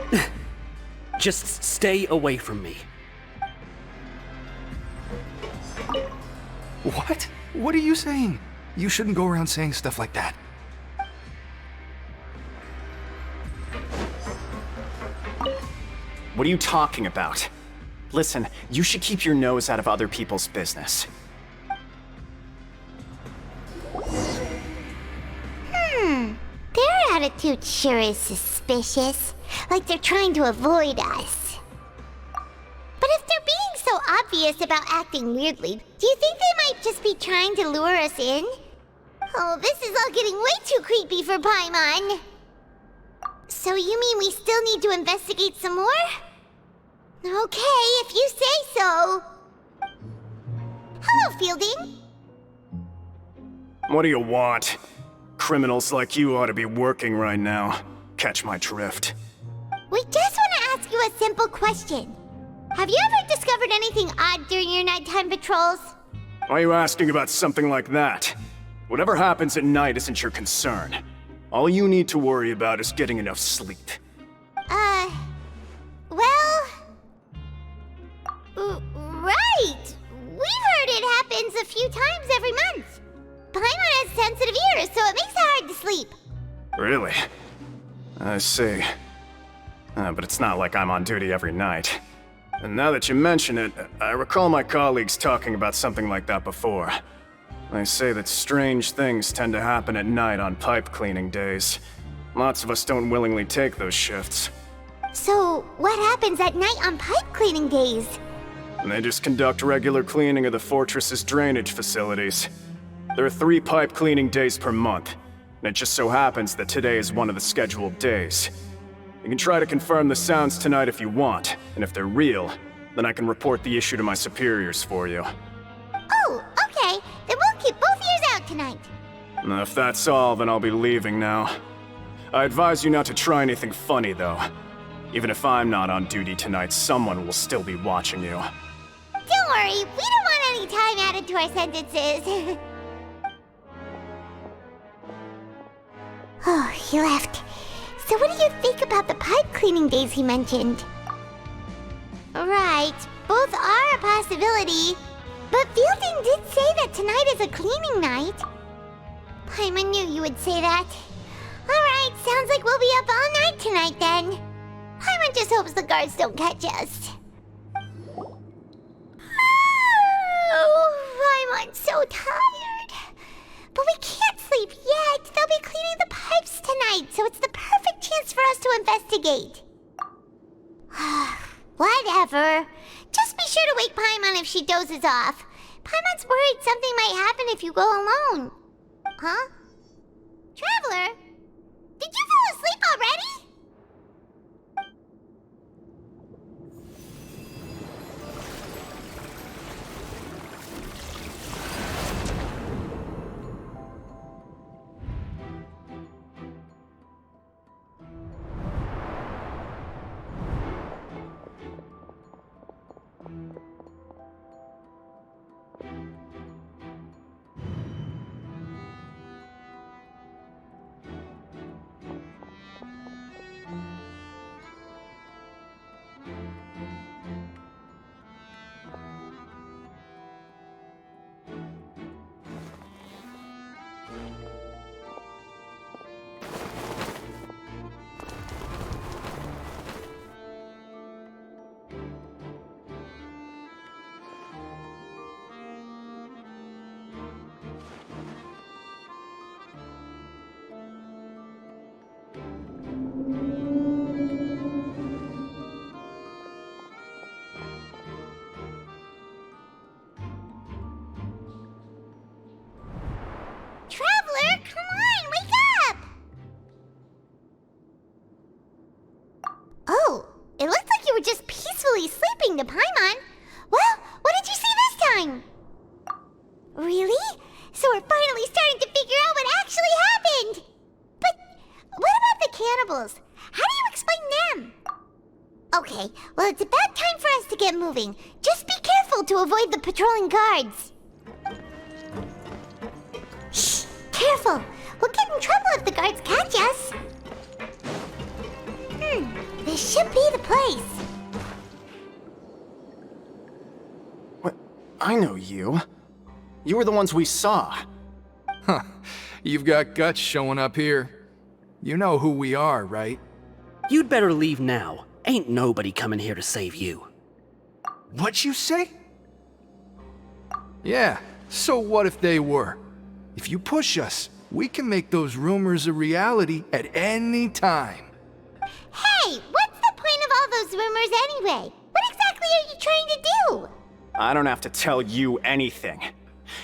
them! Just stay away from me. What? What are you saying? You shouldn't go around saying stuff like that. What are you talking about? Listen, you should keep your nose out of other people's business. Their attitude sure is suspicious. Like they're trying to avoid us. But if they're being so obvious about acting weirdly, do you think they might just be trying to lure us in? Oh, this is all getting way too creepy for Paimon. So you mean we still need to investigate some more? Okay, if you say so. Hello, Fielding. What do you want? Criminals like you ought to be working right now. Catch my drift. We just want to ask you a simple question. Have you ever discovered anything odd during your nighttime patrols? Why are you asking about something like that? Whatever happens at night isn't your concern. All you need to worry about is getting enough sleep. Right! We've heard it happens a few times every month. Paimon has sensitive ears, so it makes it hard to sleep. Really? I see. But it's not like I'm on duty every night. And now that you mention it, I recall my colleagues talking about something like that before. They say that strange things tend to happen at night on pipe cleaning days. Lots of us don't willingly take those shifts. So, what happens at night on pipe cleaning days? And they just conduct regular cleaning of the fortress's drainage facilities. There are 3 pipe cleaning days per month, and it just so happens that today is one of the scheduled days. You can try to confirm the sounds tonight if you want, and if they're real, then I can report the issue to my superiors for you. Oh, okay. Then we'll keep both ears out tonight. If that's all, then I'll be leaving now. I advise you not to try anything funny, though. Even if I'm not on duty tonight, someone will still be watching you. Don't worry, we don't want any time added to our sentences. Oh, he left. So what do you think about the pipe cleaning days he mentioned? Right, both are a possibility. But Fielding did say that tonight is a cleaning night. Paimon knew you would say that. Alright, sounds like we'll be up all night tonight then. Paimon just hopes the guards don't catch us. Oh, Paimon's so tired. But we can't sleep yet. They'll be cleaning the pipes tonight, so it's the perfect chance for us to investigate. Whatever. Just be sure to wake Paimon if she dozes off. Paimon's worried something might happen if you go alone. Huh? Traveler? Did you fall asleep already? Traveler, come on, wake up! Oh, it looked like you were just peacefully sleeping to Paimon. Well, what did you see this time? Really? So we're finally starting to figure out what actually happened! But what about the cannibals? How do you explain them? Okay, well it's about time for us to get moving. Just be careful to avoid the patrolling guards. Shh! Careful! We'll get in trouble if the guards catch us. This should be the place. What? I know you. You were the ones we saw. Huh. You've got guts showing up here. You know who we are, right? You'd better leave now. Ain't nobody coming here to save you. What'd you say? Yeah, so what if they were? If you push us, we can make those rumors a reality at any time. Hey, what's the point of all those rumors anyway? What exactly are you trying to do? I don't have to tell you anything.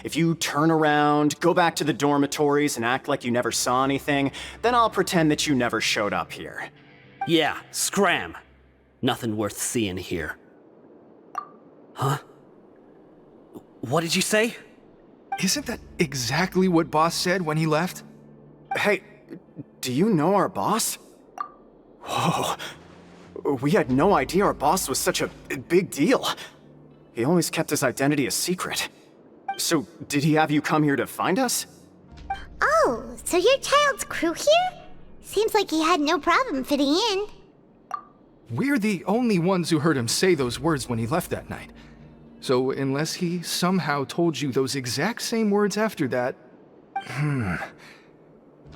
If you turn around, go back to the dormitories, and act like you never saw anything, then I'll pretend that you never showed up here. Yeah, scram. Nothing worth seeing here. Huh? What did you say? Isn't that exactly what Boss said when he left? Hey, do you know our boss? Whoa. We had no idea our boss was such a big deal. He always kept his identity a secret. So, did he have you come here to find us? Oh, so you're Child's crew here? Seems like he had no problem fitting in. We're the only ones who heard him say those words when he left that night. So unless he somehow told you those exact same words after that...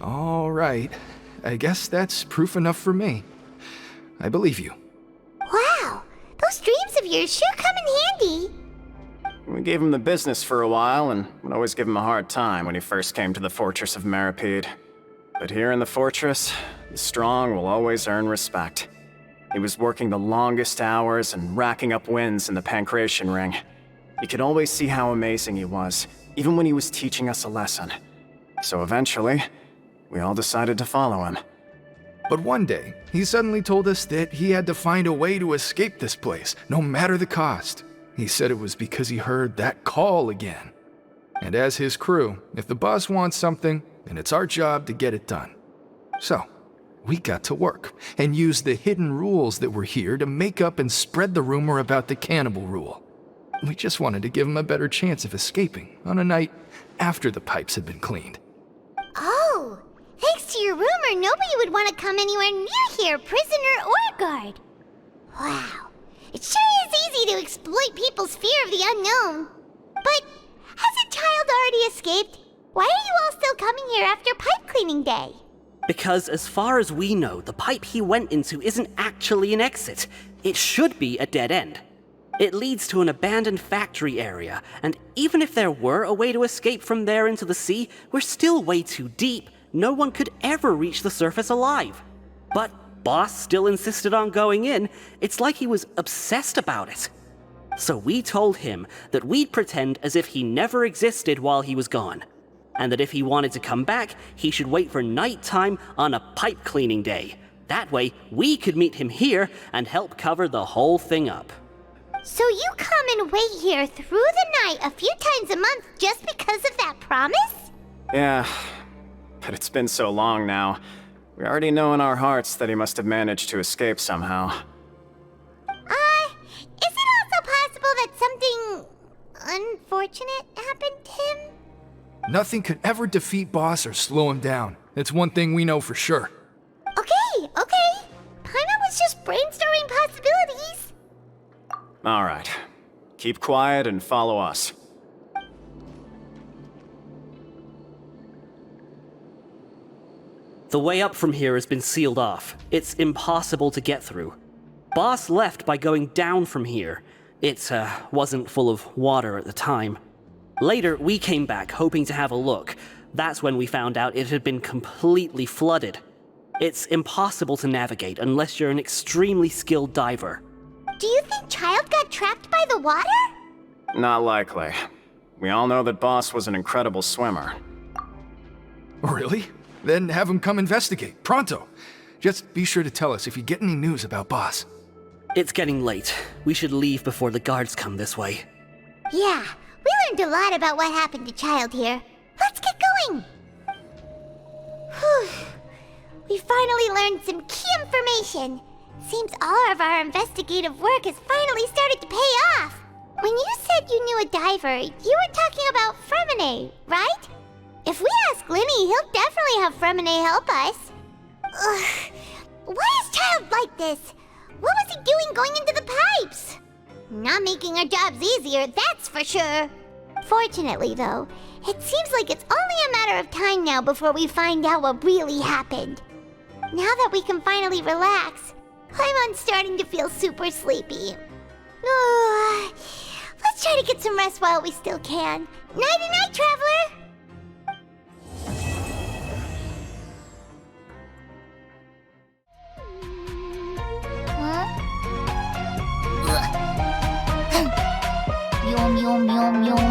All right. I guess that's proof enough for me. I believe you. Wow, those dreams of yours sure come in handy. We gave him the business for a while, and would always give him a hard time when he first came to the fortress of Maripede. But here in the fortress, the strong will always earn respect. He was working the longest hours and racking up wins in the Pancration Ring. You could always see how amazing he was, even when he was teaching us a lesson. So eventually, we all decided to follow him. But one day, he suddenly told us that he had to find a way to escape this place, no matter the cost. He said it was because he heard that call again. And as his crew, if the boss wants something, then it's our job to get it done. So, we got to work, and used the hidden rules that were here to make up and spread the rumor about the cannibal rule. We just wanted to give him a better chance of escaping on a night after the pipes had been cleaned. Oh, thanks to your rumor, nobody would want to come anywhere near here, prisoner or guard. Wow, it sure is easy to exploit people's fear of the unknown. But hasn't Child already escaped? Why are you all still coming here after pipe cleaning day? Because as far as we know, the pipe he went into isn't actually an exit. It should be a dead end. It leads to an abandoned factory area, and even if there were a way to escape from there into the sea, we're still way too deep. No one could ever reach the surface alive. But Boss still insisted on going in. It's like he was obsessed about it. So we told him that we'd pretend as if he never existed while he was gone, and that if he wanted to come back, he should wait for nighttime on a pipe cleaning day. That way, we could meet him here and help cover the whole thing up. So you come and wait here through the night a few times a month just because of that promise? Yeah, but it's been so long now. We already know in our hearts that he must have managed to escape somehow. Is it also possible that something unfortunate happened to him? Nothing could ever defeat Boss or slow him down. It's one thing we know for sure. Okay. Paimon was just brainstorming possibilities. All right. Keep quiet and follow us. The way up from here has been sealed off. It's impossible to get through. Boss left by going down from here. It wasn't full of water at the time. Later, we came back hoping to have a look. That's when we found out it had been completely flooded. It's impossible to navigate unless you're an extremely skilled diver. Do you think Child got trapped by the water? Not likely. We all know that Boss was an incredible swimmer. Really? Then have him come investigate, pronto. Just be sure to tell us if you get any news about Boss. It's getting late. We should leave before the guards come this way. Yeah, we learned a lot about what happened to Child here. Let's get going! Whew. We finally learned some key information. Seems all of our investigative work has finally started to pay off. When you said you knew a diver, you were talking about Fremine, right? If we ask Linny, he'll definitely have Fremine help us. Ugh. Why is Child like this? What was he doing going into the pipes? Not making our jobs easier, that's for sure. Fortunately, though, it seems like it's only a matter of time now before we find out what really happened. Now that we can finally relax, I'm starting to feel super sleepy. Let's try to get some rest while we still can. Nighty-night, traveler! Meow meow meow meow